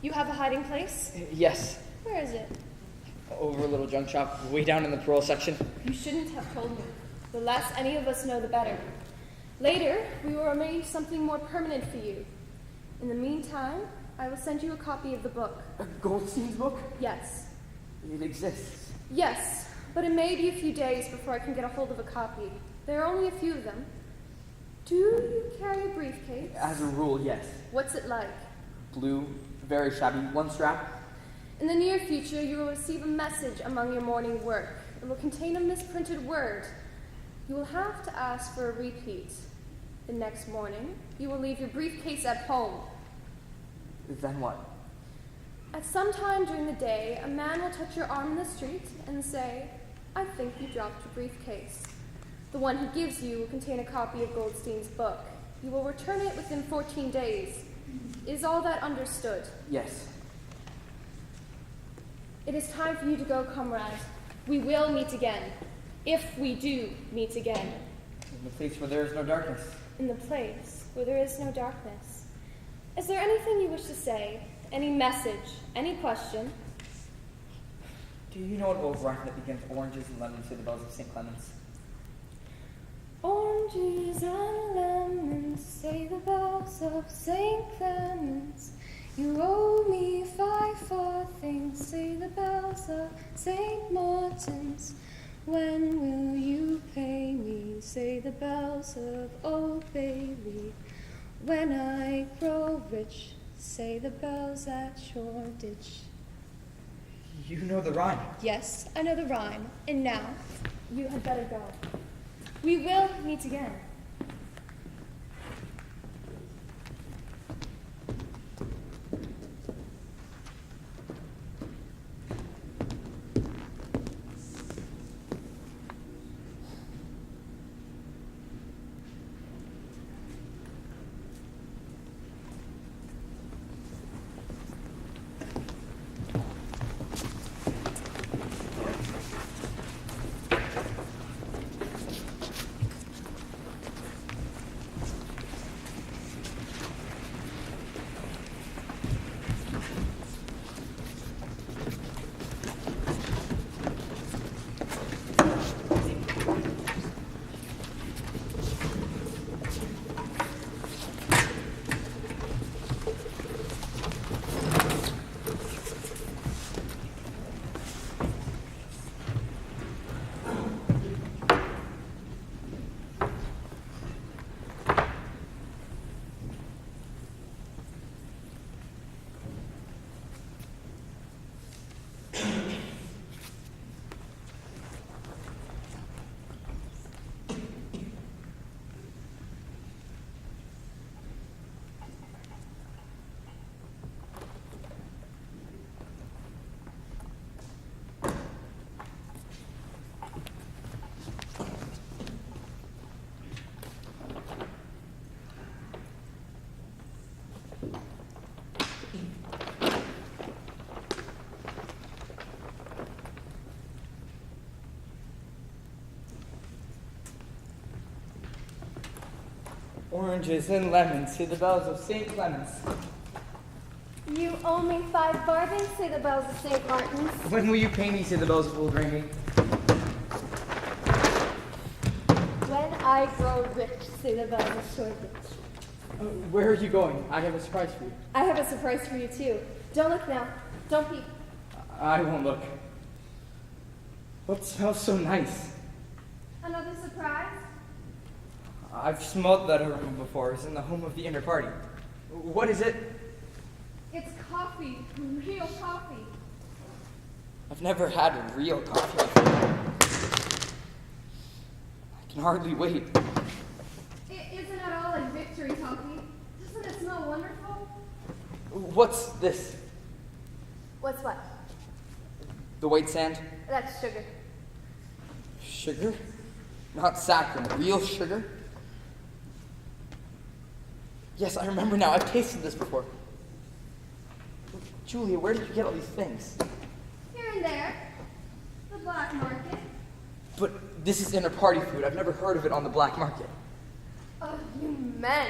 You have a hiding place? Yes. Where is it? Over a little junk shop, way down in the parole section. You shouldn't have told me. The less any of us know, the better. Later, we will arrange something more permanent for you. In the meantime, I will send you a copy of the book. Goldstein's book? Yes. It exists. Yes, but it may be a few days before I can get a hold of a copy. There are only a few of them. Do you carry a briefcase? As a rule, yes. What's it like? Blue, very shabby, one strap. In the near future, you will receive a message among your morning work. It will contain a misprinted word. You will have to ask for a repeat. The next morning, you will leave your briefcase at home. Then what? At some time during the day, a man will touch your arm in the street and say, "I think you dropped your briefcase." The one he gives you will contain a copy of Goldstein's book. You will return it within 14 days. Is all that understood? Yes. It is time for you to go, comrade. We will meet again. If we do meet again. In the place where there is no darkness. In the place where there is no darkness. Is there anything you wish to say? Any message? Any question? Do you know an old rhyme that begins oranges and lemons to the bells of St. Clement's? Oranges and lemons, say the bells of St. Clement's. You owe me 5 farthings, say the bells of St. Martin's. When will you pay me, say the bells of Old Bailey. When I grow rich, say the bells at Shoreditch. You know the rhyme. Yes, I know the rhyme. And now, you had better go. We will meet again. Oranges and lemons, say the bells of St. Clement's. You owe me 5 farthings, say the bells of St. Martin's. When will you pay me, say the bells of Old Ringing? When I grow rich, say the bells of Shoreditch. Where are you going? I have a surprise for you. I have a surprise for you, too. Don't look now. Don't peek. I won't look. What smells so nice? Another surprise? I've smelled that aroma before. It's in the home of the inner party. What is it? It's coffee. Real coffee. I've never had real coffee before. I can hardly wait. It isn't at all like victory coffee. Doesn't it smell wonderful? What's this? What's what? The white sand? That's sugar. Sugar? Not saccharine, real sugar? Yes, I remember now. I've tasted this before. Julia, where did you get all these things? Here and there. The black market. But this is inner party food. I've never heard of it on the black market. Oh, you men.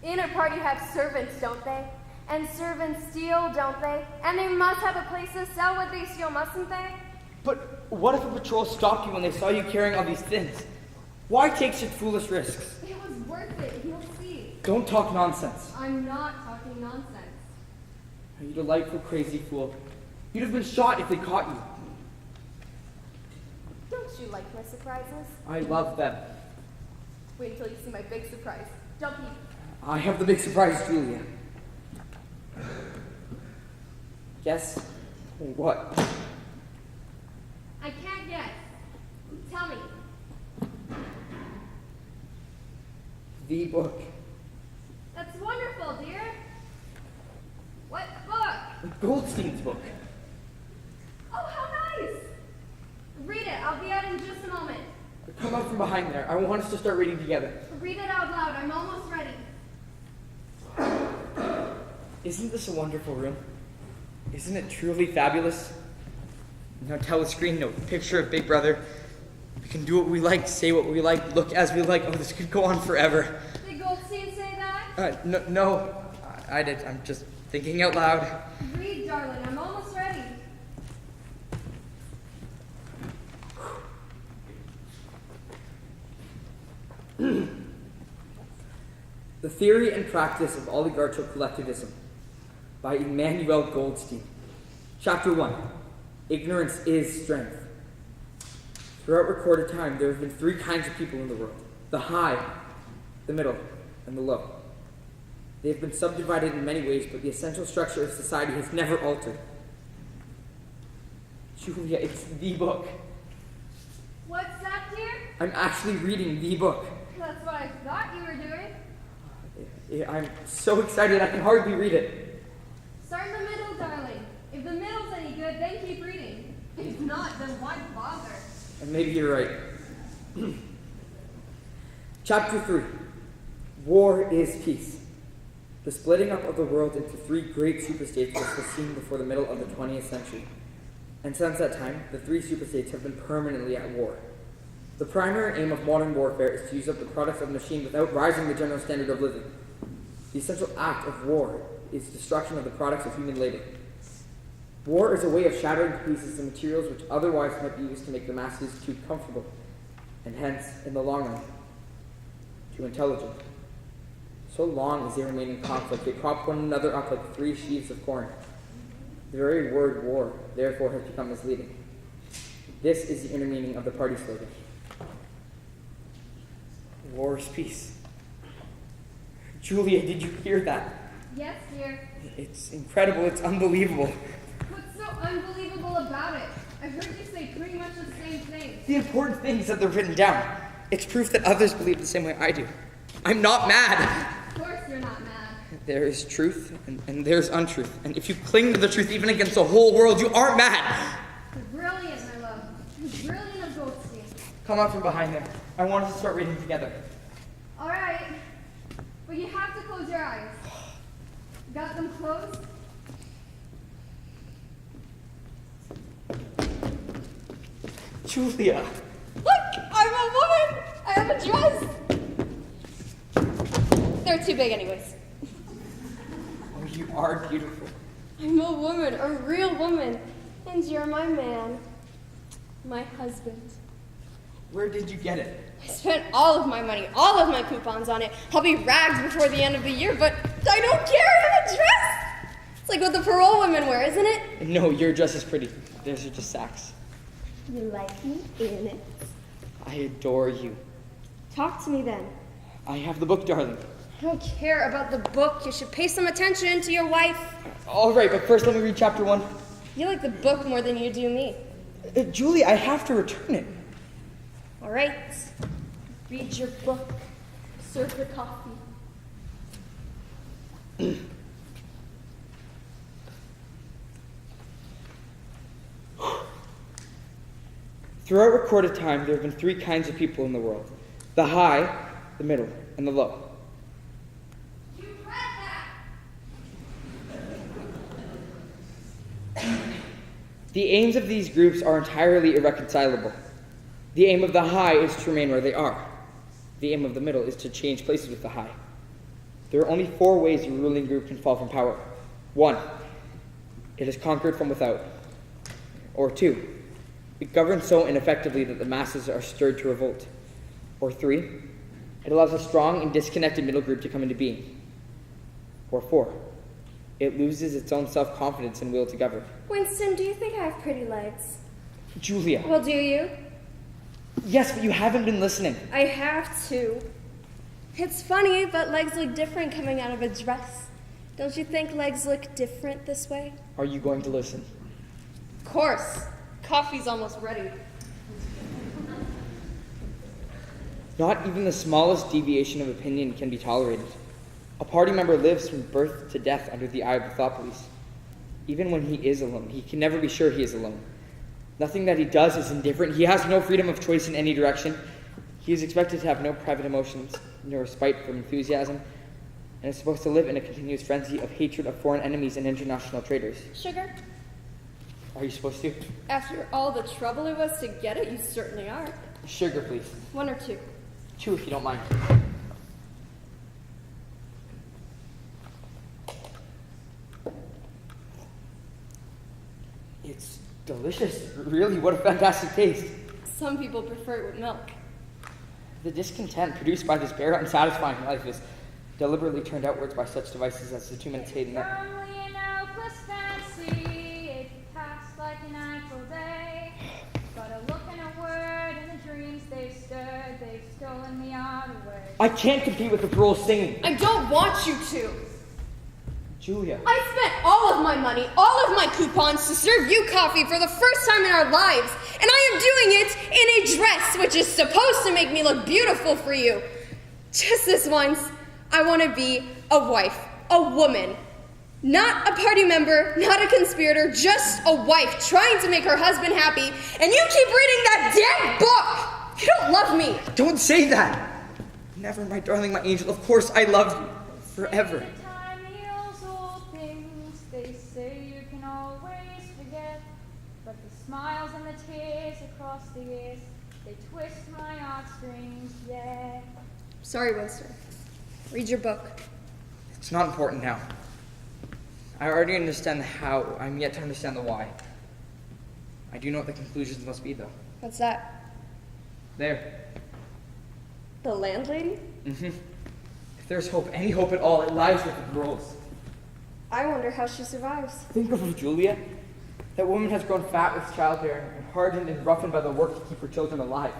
Inner party have servants, don't they? And servants steal, don't they? And they must have a place to sell what they steal, mustn't they? But what if a patrol stopped you when they saw you carrying all these things? Why take such foolish risks? It was worth it. You'll see. Don't talk nonsense. I'm not talking nonsense. You delightful, crazy fool. You'd have been shot if they caught you. Don't you like my surprises? I love them. Wait until you see my big surprise. Don't peek. I have the big surprise, Julia. Guess what? I can't guess. Tell me. The book. That's wonderful, dear. What book? Goldstein's book. Oh, how nice. Read it. I'll be out in just a moment. Come up from behind there. I want us to start reading together. Read it out loud. I'm almost ready. Isn't this a wonderful room? Isn't it truly fabulous? No telescreen, no picture of Big Brother. We can do what we like, say what we like, look as we like. Oh, this could go on forever. Did Goldstein say that? No, I did. I'm just thinking out loud. Read, darling. I'm almost ready. The theory and practice of oligarchical collectivism. by Emmanuel Goldstein. Chapter 1. Ignorance is strength. Throughout recorded time, there have been three kinds of people in the world: the high, the middle, and the low. They have been subdivided in many ways, but the essential structure of society has never altered. Julia, it's the book. What's that, dear? I'm actually reading the book. That's what I thought you were doing. I'm so excited I can hardly read it. Start in the middle, darling. If the middle's any good, then keep reading. If not, then why bother? And maybe you're right. Chapter 3. War is peace. The splitting up of the world into three great superstates was foreseen before the middle of the 20th century. And since that time, the three superstates have been permanently at war. The primary aim of modern warfare is to use up the products of the machine without rising the general standard of living. The essential act of war is destruction of the products of human labor. War is a way of shattering to pieces the materials which otherwise might be used to make the masses too comfortable, and hence, in the long run, too intelligent. So long as they remain in conflict, they prop one another up like three sheaves of corn. The very word war, therefore, has become misleading. This is the inner meaning of the party slogan. War is peace. Julia, did you hear that? Yes, dear. It's incredible. It's unbelievable. What's so unbelievable about it? I heard you say pretty much the same thing. The important thing is that they're written down. It's proof that others believe the same way I do. I'm not mad. Of course you're not mad. There is truth and there's untruth. And if you cling to the truth even against the whole world, you aren't mad. You're brilliant, my love. You're brilliant of Goldstein. Come out from behind there. I want us to start reading together. All right. But you have to close your eyes. Got them closed? Julia. Look! I'm a woman! I have a dress! They're too big anyways. Oh, you are beautiful. I'm a woman, a real woman. And you're my man. My husband. Where did you get it? I spent all of my money, all of my coupons on it. I'll be ragged before the end of the year, but I don't care. I have a dress! It's like what the parole women wear, isn't it? No, your dress is pretty. Theirs are just sacks. You like me in it? I adore you. Talk to me then. I have the book, darling. I don't care about the book. You should pay some attention to your wife. All right, but first let me read chapter 1. You like the book more than you do me. Julie, I have to return it. All right. Read your book. Serve the coffee. Throughout recorded time, there have been three kinds of people in the world: the high, the middle, and the low. You read that! The aims of these groups are entirely irreconcilable. The aim of the high is to remain where they are. The aim of the middle is to change places with the high. There are only 4 ways a ruling group can fall from power. 1, it is conquered from without. Or 2, it governs so ineffectively that the masses are stirred to revolt. Or 3, it allows a strong and disconnected middle group to come into being. Or 4, it loses its own self-confidence and will to govern. Winston, do you think I have pretty legs? Julia. Well, do you? Yes, but you haven't been listening. I have to. It's funny, but legs look different coming out of a dress. Don't you think legs look different this way? Are you going to listen? Of course. Coffee's almost ready. Not even the smallest deviation of opinion can be tolerated. A party member lives from birth to death under the eye of the thought police. Even when he is alone, he can never be sure he is alone. Nothing that he does is indifferent. He has no freedom of choice in any direction. He is expected to have no private emotions, no respite from enthusiasm, and is supposed to live in a continuous frenzy of hatred of foreign enemies and international traitors. Sugar? Are you supposed to? After all the trouble it was to get it, you certainly are. Sugar, please. 1 or 2. 2, if you don't mind. It's delicious. Really, what a fantastic taste. Some people prefer it with milk. The discontent produced by this bare, unsatisfying life is deliberately turned outwards by such devices as the 2 minutes hate and that. Firmly enough. I can't compete with the girls singing. I don't want you to. Julia. I spent all of my money, all of my coupons to serve you coffee for the first time in our lives, and I am doing it in a dress which is supposed to make me look beautiful for you. Just this once, I want to be a wife, a woman. Not a party member, not a conspirator, just a wife trying to make her husband happy, and you keep reading that damn book! You don't love me! Don't say that! Never, my darling, my angel. Of course I love you. Forever. Time heals all things. They say you can always forget. But the smiles and the tears across the years, they twist my heartstrings, yeah. Sorry, Winston. Read your book. It's not important now. I already understand the how. I'm yet to understand the why. I do know what the conclusions must be, though. What's that? There. The landlady? Mm-hmm. If there's hope, any hope at all, it lies with the girls. I wonder how she survives. Think of Julia. That woman has grown fat with childbearing and hardened and roughened by the work to keep her children alive.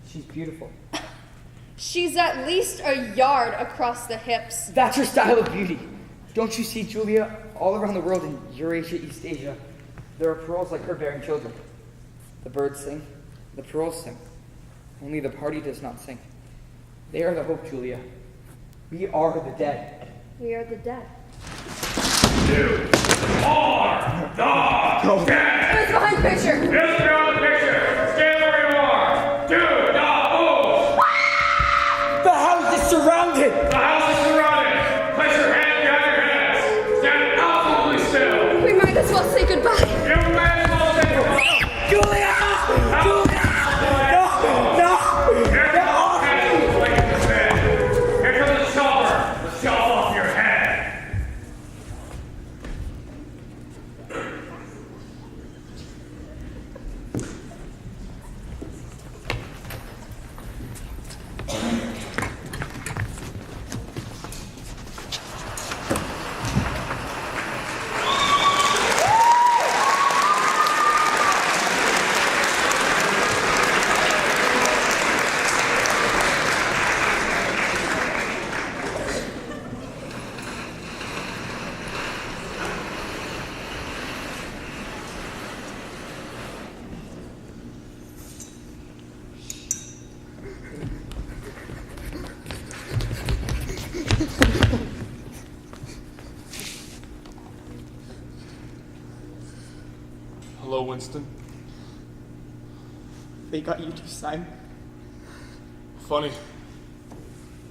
She's beautiful. She's at least a yard across the hips. That's her style of beauty. Don't you see, Julia? All around the world, in Eurasia, East Asia, there are pearls like her bearing children. The birds sing, the pearls sing. Only the party does not sing. They are the hope, Julia. We are the dead. We are the dead. You are the dead! Who's behind the picture? Just behind the picture! Stand where you are! Do not move! The house is surrounded! The house is surrounded! Place your hand behind your heads! Stand absolutely still! We might as well say goodbye. You may as well say goodbye! Julia! Julia! No! Here comes the head, like it's dead. Here comes the chopper! The chop off your head! Hello, Winston. They got you too, Simon. Funny,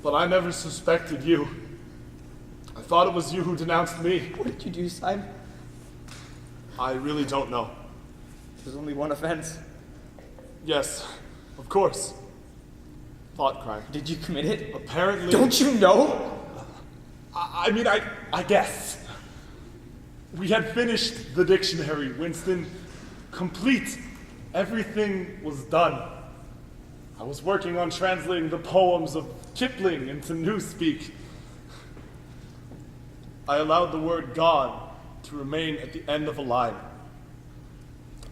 but I never suspected you. I thought it was you who denounced me. What did you do, Simon? I really don't know. There's only one offense. Yes, of course. Thought crime. Did you commit it? Apparently. Don't you know? I guess. We had finished the dictionary, Winston. Complete. Everything was done. I was working on translating the poems of Kipling into Newspeak. I allowed the word God to remain at the end of a line.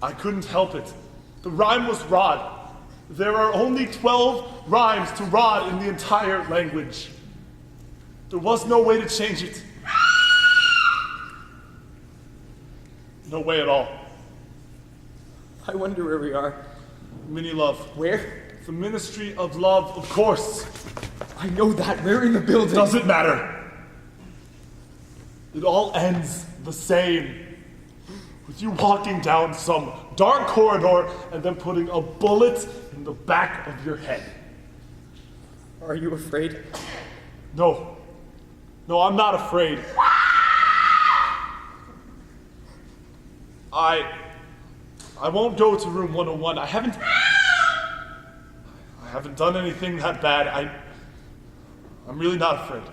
I couldn't help it. The rhyme was rod. There are only 12 rhymes to rod in the entire language. There was no way to change it. No way at all. I wonder where we are. Mini love. Where? The Ministry of Love, of course. I know that. We're in the building. Doesn't matter. It all ends the same. With you walking down some dark corridor and then putting a bullet in the back of your head. Are you afraid? No. No, I'm not afraid. I won't go to room 101. I haven't done anything that bad. I'm really not afraid.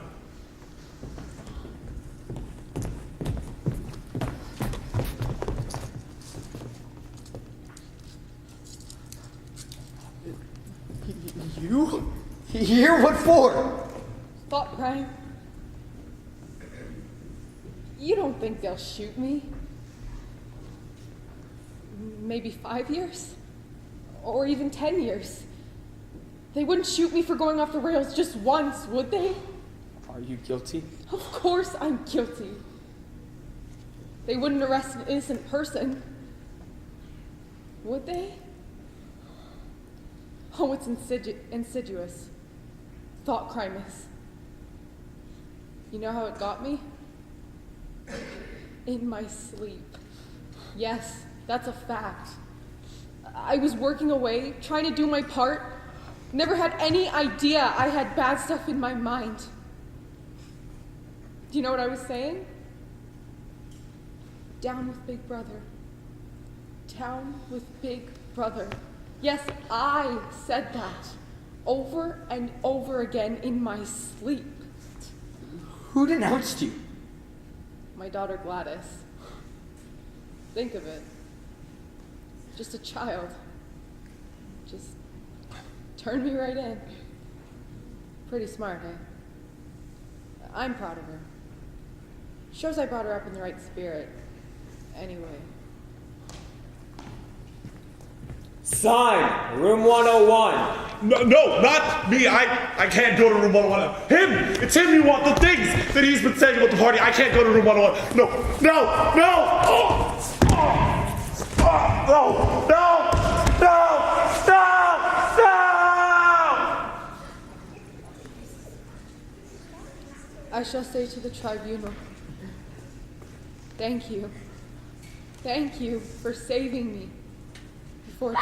You? Here? What for? Thought crime. You don't think they'll shoot me? Maybe 5 years? Or even 10 years? They wouldn't shoot me for going off the rails just once, would they? Are you guilty? Of course I'm guilty. They wouldn't arrest an innocent person, would they? Oh, it's insidious. Thought crime is. You know how it got me? In my sleep. Yes, that's a fact. I was working away, trying to do my part. Never had any idea I had bad stuff in my mind. Do you know what I was saying? Down with Big Brother. Down with Big Brother. Yes, I said that over and over again in my sleep. Who denounced you? My daughter Gladys. Think of it. Just a child. Just turned me right in. Pretty smart, eh? I'm proud of her. Shows I brought her up in the right spirit. Anyway. Sign, room 101. No, not me. I can't go to room 101. Him! It's him you want, the things that he's been saying about the party. I can't go to room 101. No! I shall say to the tribunal, thank you. Thank you for saving me before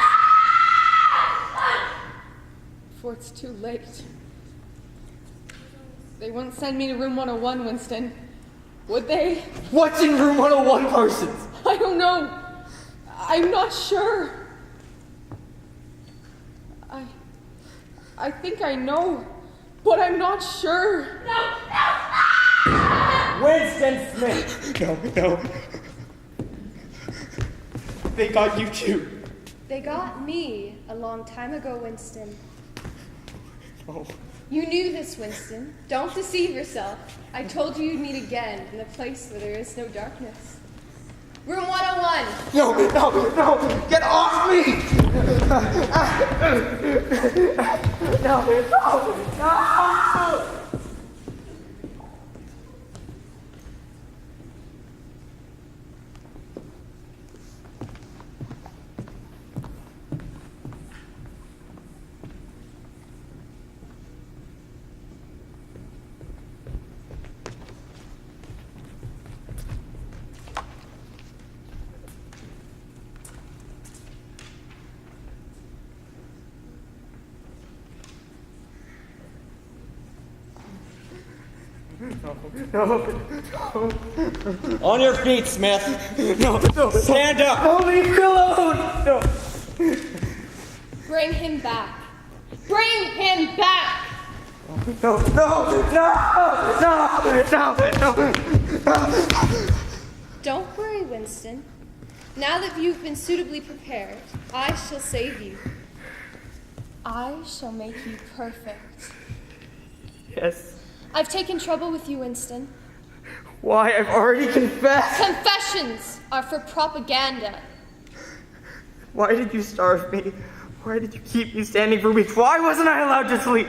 it's too late. They wouldn't send me to room 101, Winston, would they? What's in room 101, Parsons? I don't know. I'm not sure. I think I know, but I'm not sure. Winston Smith! No. They got you too. They got me a long time ago, Winston. No. You knew this, Winston. Don't deceive yourself. I told you you'd meet again in a place where there is no darkness. Room 101! No! Get off me! No! No. On your feet, Smith. No. Stand up. No, leave me alone. No. Bring him back. Bring him back! No. Don't worry, Winston. Now that you've been suitably prepared, I shall save you. I shall make you perfect. Yes. I've taken trouble with you, Winston. Why? I've already confessed. Confessions are for propaganda. Why did you starve me? Why did you keep me standing for weeks? Why wasn't I allowed to sleep?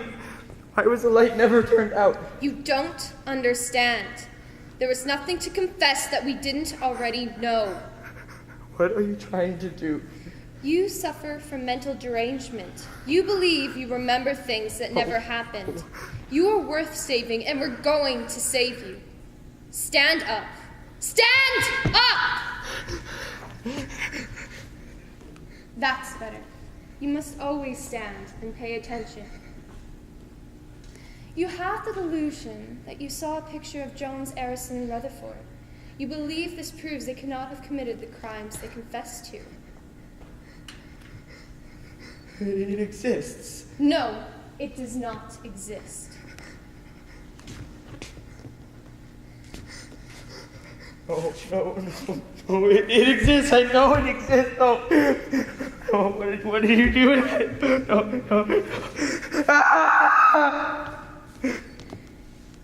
Why was the light never turned out? You don't understand. There was nothing to confess that we didn't already know. What are you trying to do? You suffer from mental derangement. You believe you remember things that never happened. You are worth saving, and we're going to save you. Stand up. Stand up! That's better. You must always stand and pay attention. You have the delusion that you saw a picture of Jones, Arison, and Rutherford. You believe this proves they cannot have committed the crimes they confessed to. It exists. No, it does not exist. No, it exists. I know it exists. No, what did you do with it? No.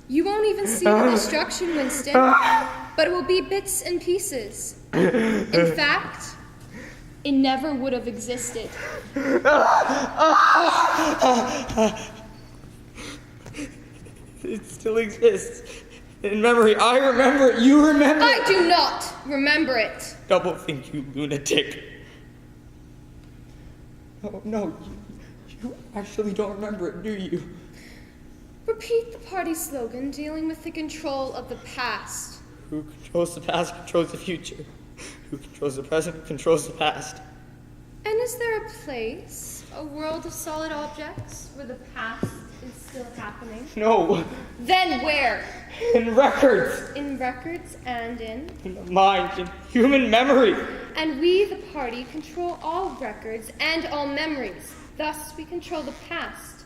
You won't even see the destruction, Winston, but it will be bits and pieces. In fact, it never would have existed. It still exists. In memory, I remember it, you remember it. I do not remember it. Doublethink, you lunatic. Oh, no, you actually don't remember it, do you? Repeat the party slogan dealing with the control of the past. Who controls the past controls the future. Who controls the present controls the past. And is there a place, a world of solid objects, where the past is still happening? No. Then where? In records. In records and in the mind, in human memory. And we, the party, control all records and all memories. Thus, we control the past.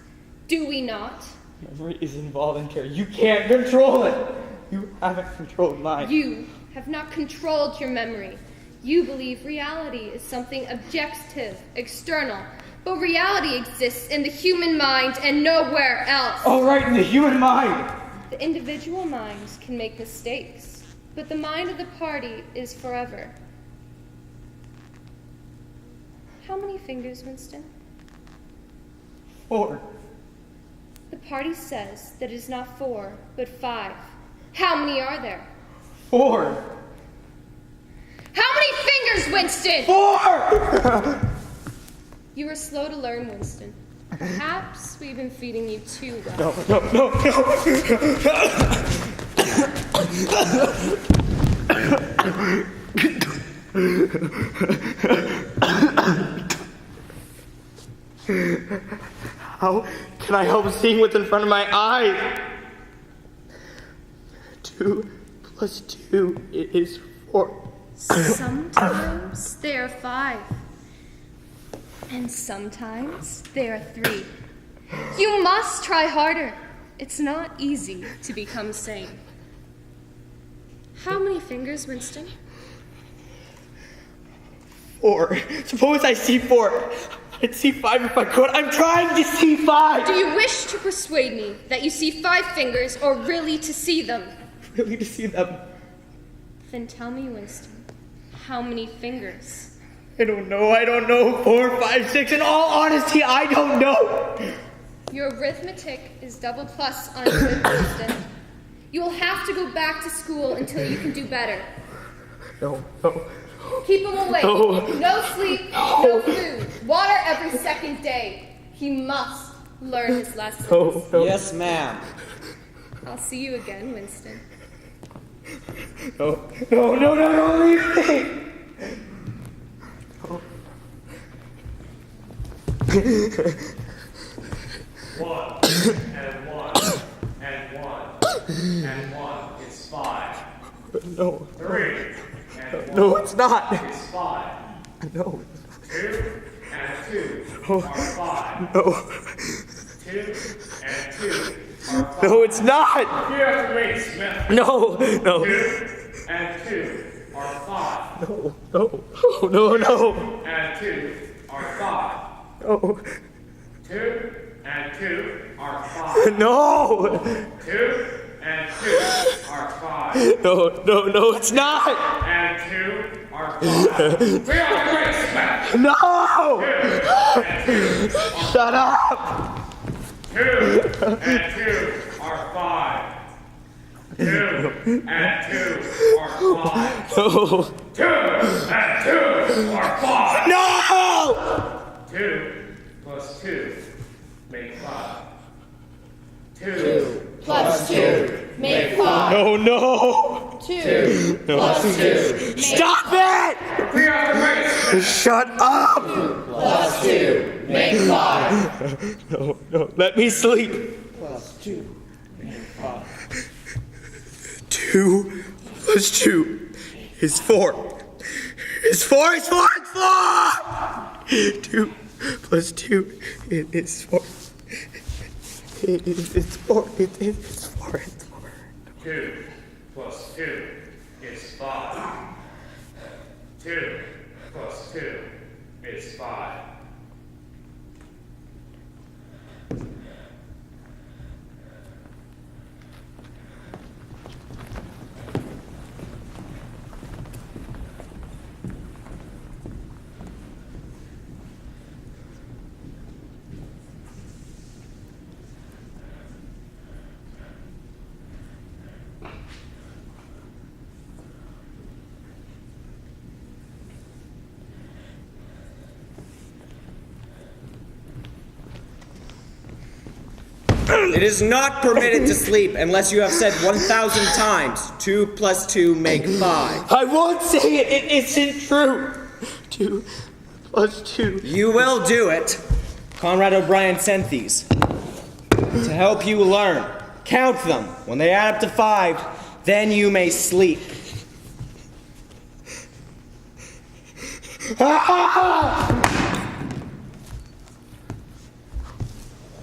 Do we not? Memory is involuntary. You can't control it. You haven't controlled mine. You have not controlled your memory. You believe reality is something objective, external. But reality exists in the human mind and nowhere else. Oh, right, in the human mind. The individual mind can make mistakes, but the mind of the party is forever. How many fingers, Winston? 4. The party says that it is not 4, but 5. How many are there? 4. How many fingers, Winston? 4! You are slow to learn, Winston. Perhaps we've been feeding you too well. No. How can I help seeing what's in front of my eyes? 2 plus 2 is 4. Sometimes they are 5. And sometimes they are 3. You must try harder. It's not easy to become sane. How many fingers, Winston? 4. Suppose I see 4. I'd see 5 if I could. I'm trying to see 5. Do you wish to persuade me that you see 5 fingers or really to see them? Really to see them. Then tell me, Winston, how many fingers? I don't know. 4, 5, 6. In all honesty, I don't know. Your arithmetic is double plus on good, Winston. You will have to go back to school until you can do better. No. Keep him awake. No sleep, no food. Water every second day. He must learn his lessons. No. Yes, ma'am. I'll see you again, Winston. No, leave me. One and 1 and 1 and 1 is 5. No. 3 and 1 No, it's not. is 5. No. 2 and 2 are 5. No. 2 and 2 are 5. No, it's not. You have to wait, Smith. No. 2 and 2 are 5. No. 2 and 2 are 5. No. 2 and 2 are 5. No. 2 and 2 are 5. No, it's not. And 2 are 5. We are the great Smith. No. 2 and 2 are Shut up. 2 and 2 are 5. 2 and 2 are 5. No. 2 and 2 are 5. No. 2 plus 2 make 5. 2 plus 2 make 5. No. 2 plus 2 Stop it! We have to wait. Shut up! 2 plus 2 make 5. No, let me sleep. Plus 2 make 5. 2 plus 2 is 4. It's 4! 2 plus 2 is 4. It's 4. 2 plus 2 is 5. 2 plus 2 is 5. It is not permitted to sleep unless you have said 1,000 times, 2 + 2 make 5. I won't say it. It isn't true. 2 + 2. You will do it. Conrad O'Brien sent these to help you learn. Count them. When they add up to 5, then you may sleep.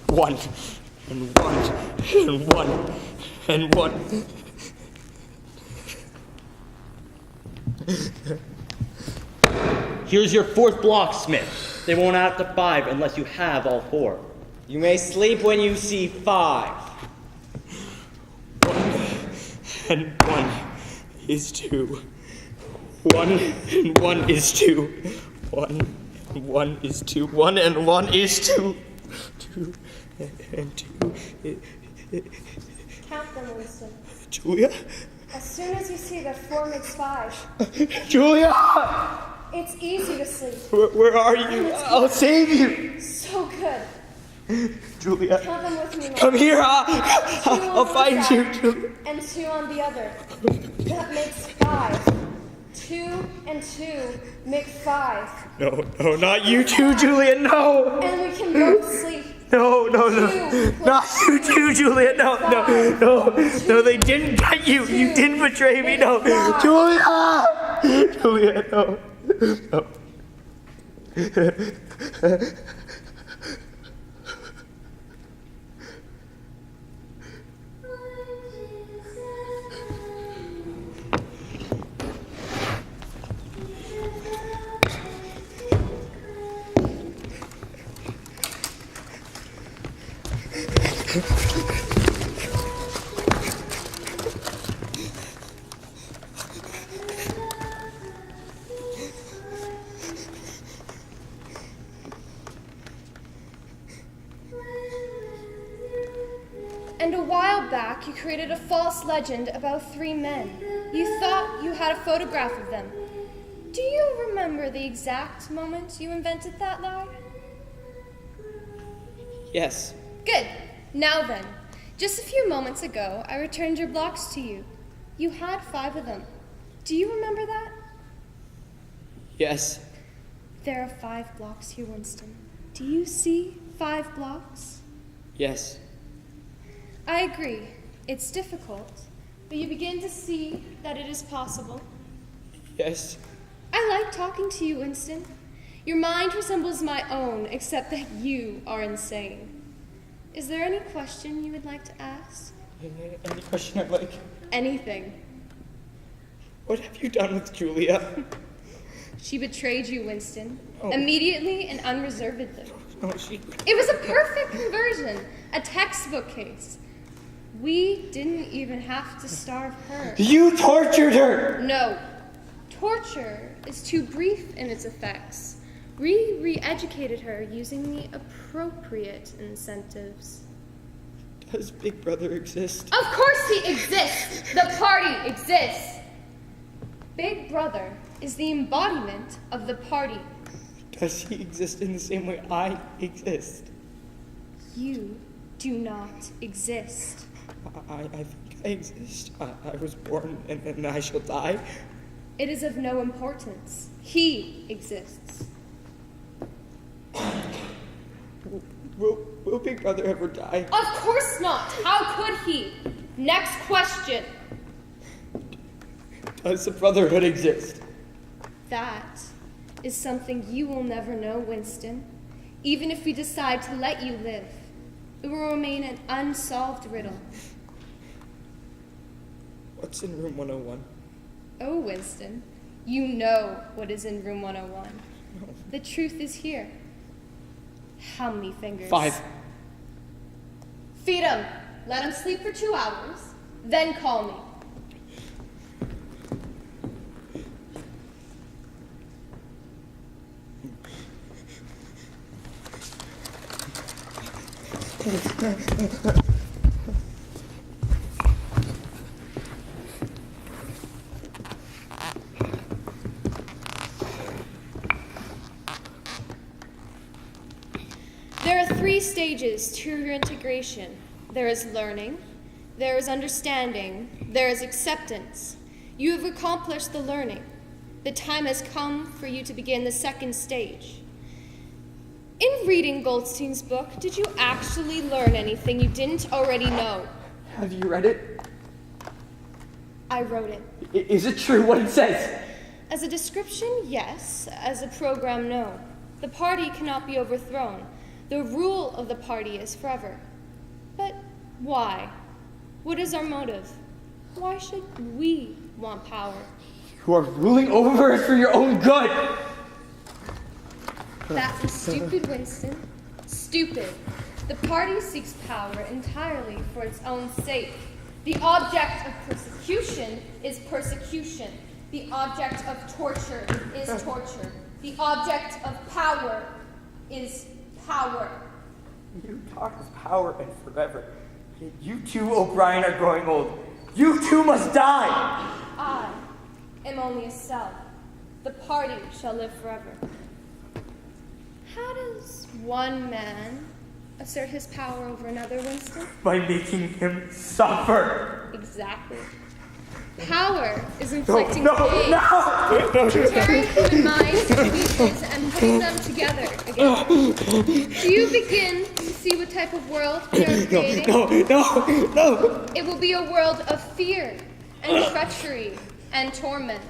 1 and 1 and 1 and 1. Here's your 4th block, Smith. They won't add up to 5 unless you have all 4. You may sleep when you see 5. 1 and 1 is 2. 1 and 1 is 2. 1 and 1 is 2. 1 and 1 is 2. 2 and 2. Count them, Winston. Julia? As soon as you see that 4 makes 5. Julia! It's easy to sleep. Where are you? I'll save you. So good. Julia. Count them with me, Mom. Come here. 2 I'll on find one you, side, Julia. And 2 on the other. That makes 5. 2 and 2 make 5. No, not you too, Julia, no. And we can both sleep. No. Not you too, Julia, no. They didn't get you. You didn't betray me, no. Julia! Julia, no. And a while back, you created a false legend about 3 men. You thought you had a photograph of them. Do you remember the exact moment you invented that lie? Yes. Good. Now then, just a few moments ago, I returned your blocks to you. You had 5 of them. Do you remember that? Yes. There are 5 blocks here, Winston. Do you see 5 blocks? Yes. I agree. It's difficult, but you begin to see that it is possible. Yes. I like talking to you, Winston. Your mind resembles my own, except that you are insane. Is there any question you would like to ask? Any question I'd like? Anything. What have you done with Julia? She betrayed you, Winston. Oh. Immediately and unreservedly. No, she... It was a perfect conversion. A textbook case. We didn't even have to starve her. You tortured her! No. Torture is too brief in its effects. We re-educated her using the appropriate incentives. Does Big Brother exist? Of course he exists! The party exists! Big Brother is the embodiment of the party. Does he exist in the same way I exist? You do not exist. I think I exist. I was born and I shall die. It is of no importance. He exists. Will Big Brother ever die? Of course not! How could he? Next question. Does the Brotherhood exist? That is something you will never know, Winston. Even if we decide to let you live, it will remain an unsolved riddle. What's in room 101? Oh, Winston, you know what is in room 101. No. The truth is here. How many fingers? 5. Feed him. Let him sleep for 2 hours. Then call me. There are 3 stages to your integration. There is learning, there is understanding, there is acceptance. You have accomplished the learning. The time has come for you to begin the second stage. In reading Goldstein's book, did you actually learn anything you didn't already know? Have you read it? I wrote it. Is it true what it says? As a description, yes. As a program, no. The party cannot be overthrown. The rule of the party is forever. But why? What is our motive? Why should we want power? You are ruling over us for your own good. That was stupid, Winston. Stupid. The party seeks power entirely for its own sake. The object of persecution is persecution. The object of torture is torture. The object of power is power. You talk of power and forever. Yet you too, O'Brien, are growing old. You too must die! I am only a cell. The party shall live forever. How does one man assert his power over another, Winston? By making him suffer! Exactly. Power is inflicting No! pain, tearing human minds to pieces and putting them together again. Do you begin to see what type of world we are creating? No! It will be a world of fear and treachery and torment.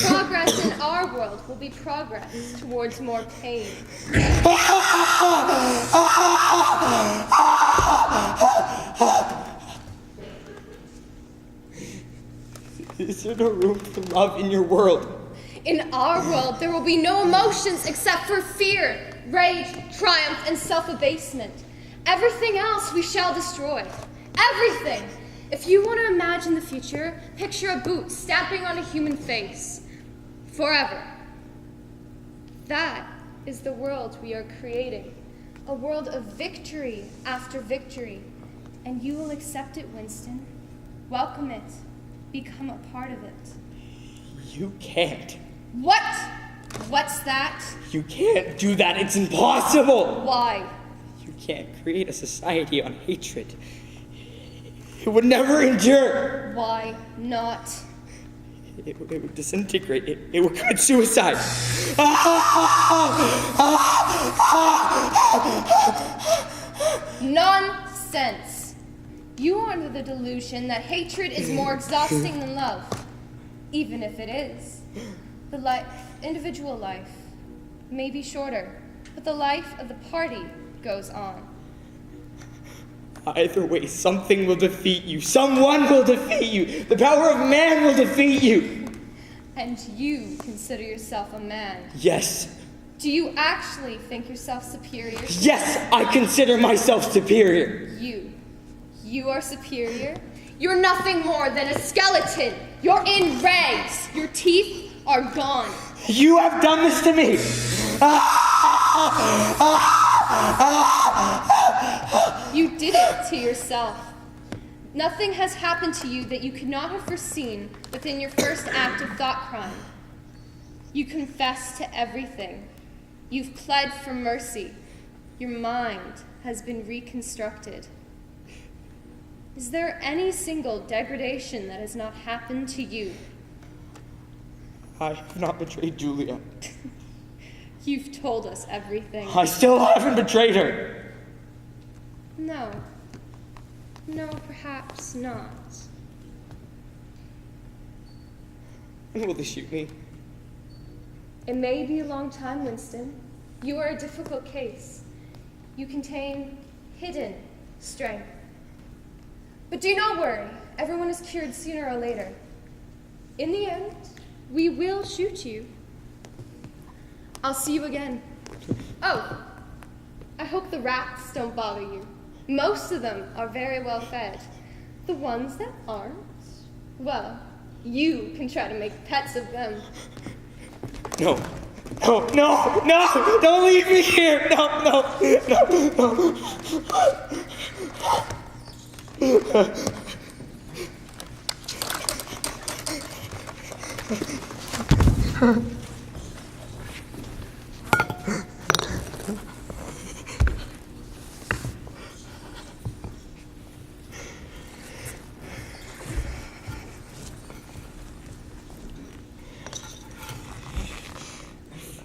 Progress in our world will be progress towards more pain. Is there no room for love in your world? In our world, there will be no emotions except for fear, rage, triumph, and self-abasement. Everything else we shall destroy. Everything! If you want to imagine the future, picture a boot stamping on a human face. Forever. That is the world we are creating. A world of victory after victory. And you will accept it, Winston. Welcome it. Become a part of it. You can't. What? What's that? You can't do that. It's impossible. Why? You can't create a society on hatred. It would never endure. Why not? It would disintegrate. It would commit suicide. Nonsense. You are under the delusion that hatred is more exhausting than love. Even if it is. The individual life may be shorter, but the life of the party goes on. Either way, something will defeat you. Someone will defeat you. The power of man will defeat you. And you consider yourself a man. Yes. Do you actually think yourself superior? Yes, I consider myself superior. You are superior? You're nothing more than a skeleton. You're in rags. Your teeth are gone. You have done this to me. You did it to yourself. Nothing has happened to you that you could not have foreseen within your first act of thought crime. You confess to everything. You've pled for mercy. Your mind has been reconstructed. Is there any single degradation that has not happened to you? I have not betrayed Julia. You've told us everything. I still haven't betrayed her. No. No, perhaps not. When will they shoot me? It may be a long time, Winston. You are a difficult case. You contain hidden strength. But do not worry. Everyone is cured sooner or later. In the end, we will shoot you. I'll see you again. Oh, I hope the rats don't bother you. Most of them are very well fed. The ones that aren't, well, you can try to make pets of them. No, don't leave me here. No.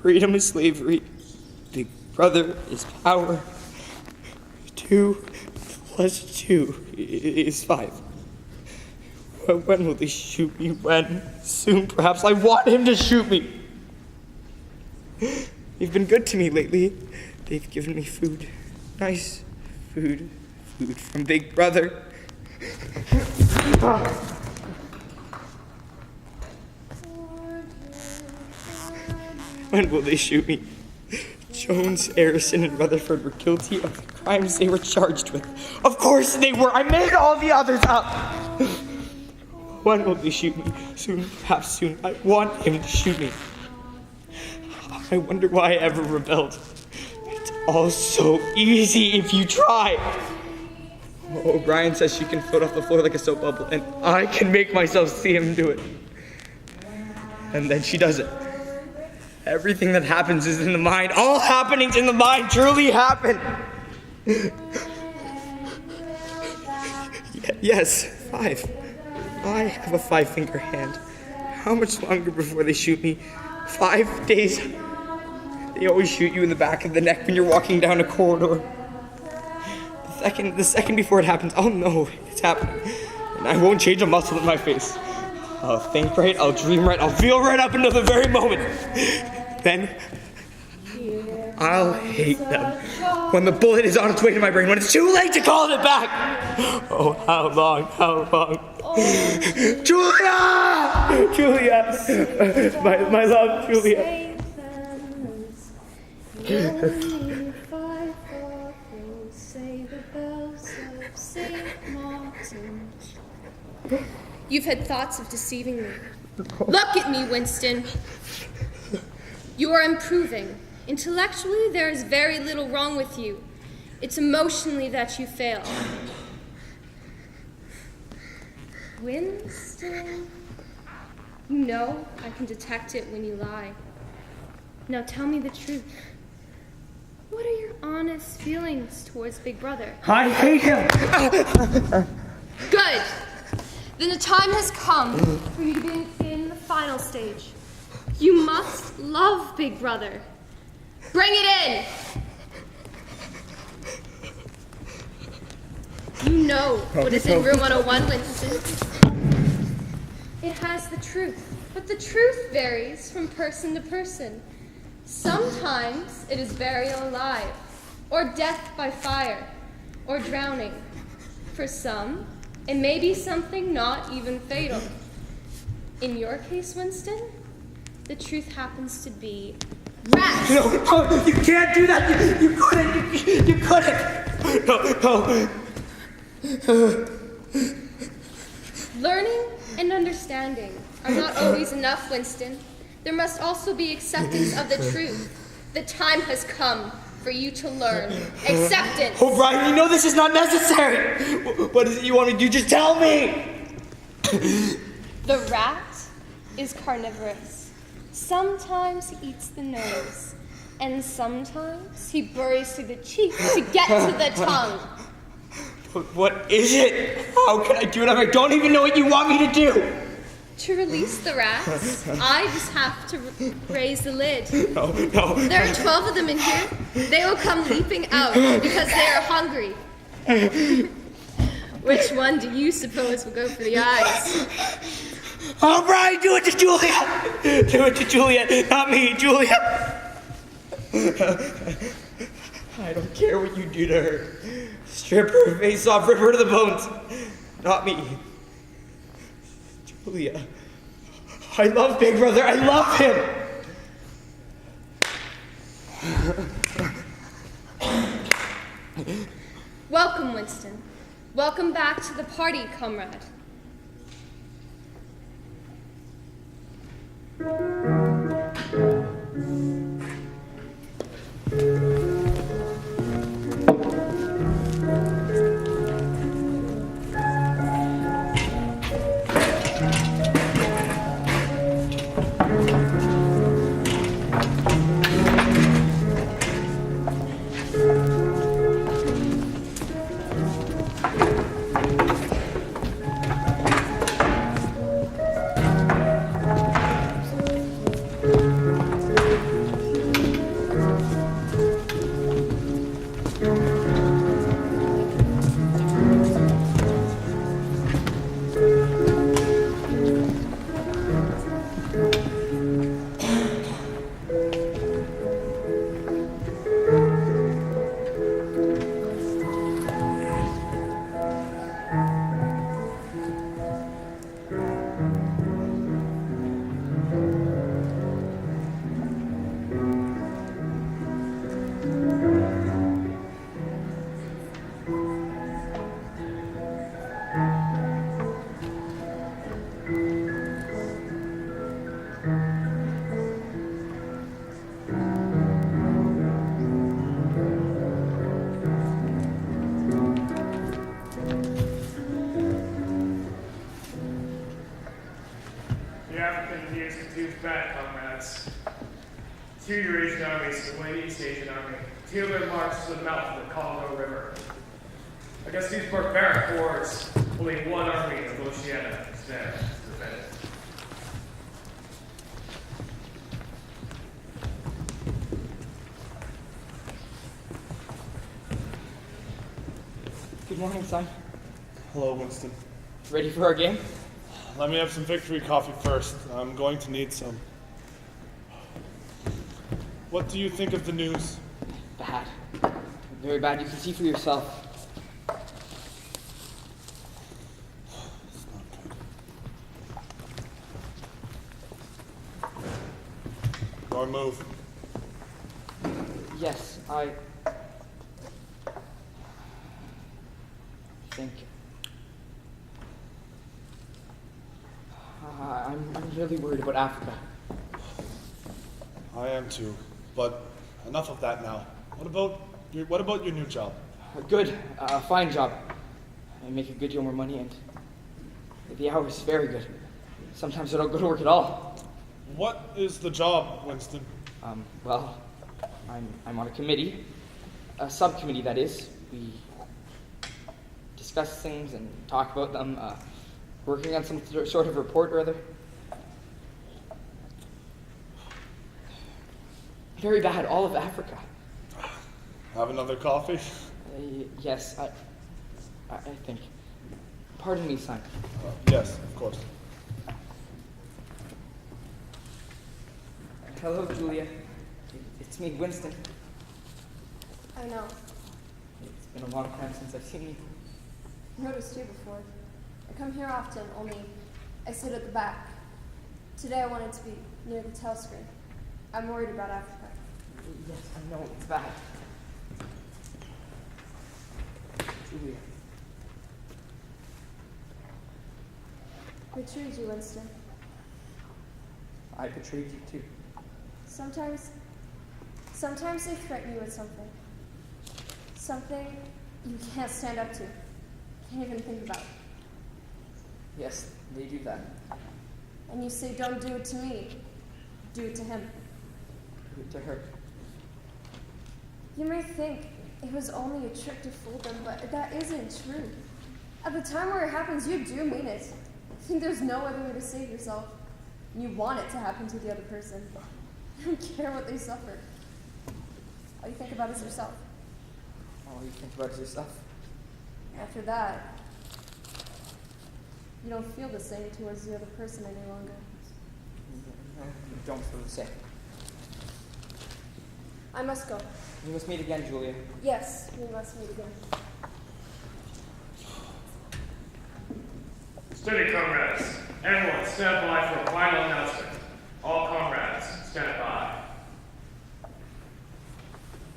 Freedom is slavery. Big brother is power. 2 + 2 is 5. When will they shoot me? When? Soon, perhaps. I want him to shoot me. They've been good to me lately. They've given me food. Nice food. Food from Big Brother. When will they shoot me? Jones, Harrison, and Rutherford were guilty of the crimes they were charged with. Of course they were. I made all the others up. When will they shoot me? Soon, perhaps soon. I want him to shoot me. I wonder why I ever rebelled. It's all so easy if you try. O'Brien says she can float off the floor like a soap bubble, and I can make myself see him do it. And then she does it. Everything that happens is in the mind. All happenings in the mind truly happen. Yes, 5. I have a 5-finger hand. How much longer before they shoot me? 5 days. They always shoot you in the back of the neck when you're walking down a corridor. The second before it happens, I'll know it's happening. And I won't change a muscle in my face. I'll think right, I'll dream right, I'll feel right up until the very moment. Then, I'll hate them. When the bullet is on its way to my brain, when it's too late to call it back. Oh, how long, how long? Julia! Julia! My love, Julia. You've had thoughts of deceiving me. Look at me, Winston. You are improving. Intellectually, there is very little wrong with you. It's emotionally that you fail. Winston, you know I can detect it when you lie. Now tell me the truth. What are your honest feelings towards Big Brother? I hate him! Good! Then the time has come for you to begin the final stage. You must love Big Brother. Bring it in! You know what is in room 101, Winston. It has the truth, but the truth varies from person to person. Sometimes it is burial alive, or death by fire, or drowning. For some, it may be something not even fatal. In your case, Winston, the truth happens to be rats. No, you can't do that. You couldn't. You couldn't. No. Learning and understanding are not always enough, Winston. There must also be acceptance of the truth. The time has come for you to learn. Acceptance. Oh, Brian, you know this is not necessary. What is it you want me to do? Just tell me. The rat is carnivorous. Sometimes he eats the nose, and sometimes he burrows through the cheek to get to the tongue. But what is it? How can I do it if I don't even know what you want me to do? To release the rats, I just have to raise the lid. No. There are 12 of them in here. They will come leaping out because they are hungry. Which one do you suppose will go for the eyes? Oh, Brian, do it to Julia. Do it to Julia, not me, Julia. I don't care what you do to her. Strip her face off, rip her to the bones. Not me. Julia. I love Big Brother. I love him. Welcome, Winston. Welcome back to the party, comrade. comrades. 2 Eurasian armies and 1 East Asian army together marched to the mouth of the Congo River. Against these barbaric hordes, only one army of Oceania stands to defend it. Good morning, son. Hello, Winston. Ready for our game? Let me have some victory coffee first. I'm going to need some. What do you think of the news? Bad. Very bad. You can see for yourself. Your move. Yes, I think I'm really worried about Africa. I am too, but enough of that now. What about your new job? Good, a fine job. I make a good deal more money, and the hours very good. Sometimes I don't go to work at all. What is the job, Winston? Well, I'm on a committee, a subcommittee that is. We discuss things and talk about them, working on some sort of report or other. Very bad, all of Africa. Have another coffee? Yes, I think. Pardon me, son. Yes, of course. Hello, Julia. It's me, Winston. I know. It's been a long time since I've seen you. I've noticed you before. I come here often, only I sit at the back. Today I wanted to be near the telescreen. I'm worried about Africa. Yes, I know, it's bad. Julia. I betrayed you, Winston. I betrayed you too. Sometimes they threaten you with something. Something you can't stand up to. Can't even think about. Yes, they do that. And you say, don't do it to me. Do it to him. Do it to her. You may think it was only a trick to fool them, but that isn't true. At the time where it happens, you do mean it. You think there's no other way to save yourself. You want it to happen to the other person. You don't care what they suffer. All you think about is yourself. All you think about is yourself. After that, you don't feel the same towards the other person any longer. No, you don't feel the same. I must go. We must meet again, Julia. Yes, we must meet again. Steady, comrades. Everyone, stand by for a final announcement. All comrades, stand by.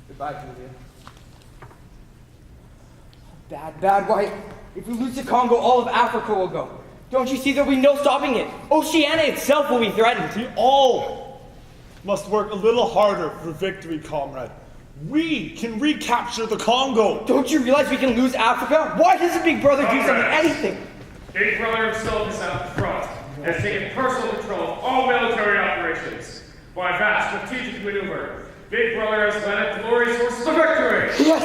Goodbye, Julia. Bad, bad. Why? If we lose the Congo, all of Africa will go. Don't you see there'll be no stopping it? Oceania itself will be threatened. We all must work a little harder for victory, comrade. We can recapture the Congo. Don't you realize we can lose Africa? Why doesn't Big Brother do something, anything? Big Brother himself is out front and has taken personal control of all military operations. By a vast strategic maneuver, Big Brother has led a glorious horses to victory! Yes!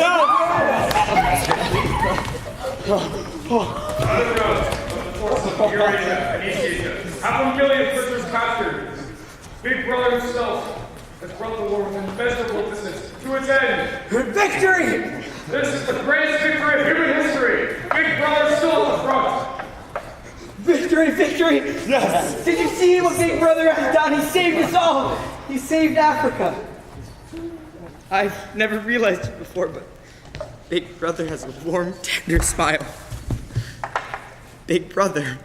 On the road of the forces of Eurasia and East Asia, 500,000 prisoners captured. Big Brother himself has brought the war with immeasurable distance to its end. Victory! This is the greatest victory of human history. Big Brother is still at the front. Victory, victory! Yes! Did you see what Big Brother has done? He saved us all! He saved Africa! I've never realized it before, but Big Brother has a warm, tender smile. Big Brother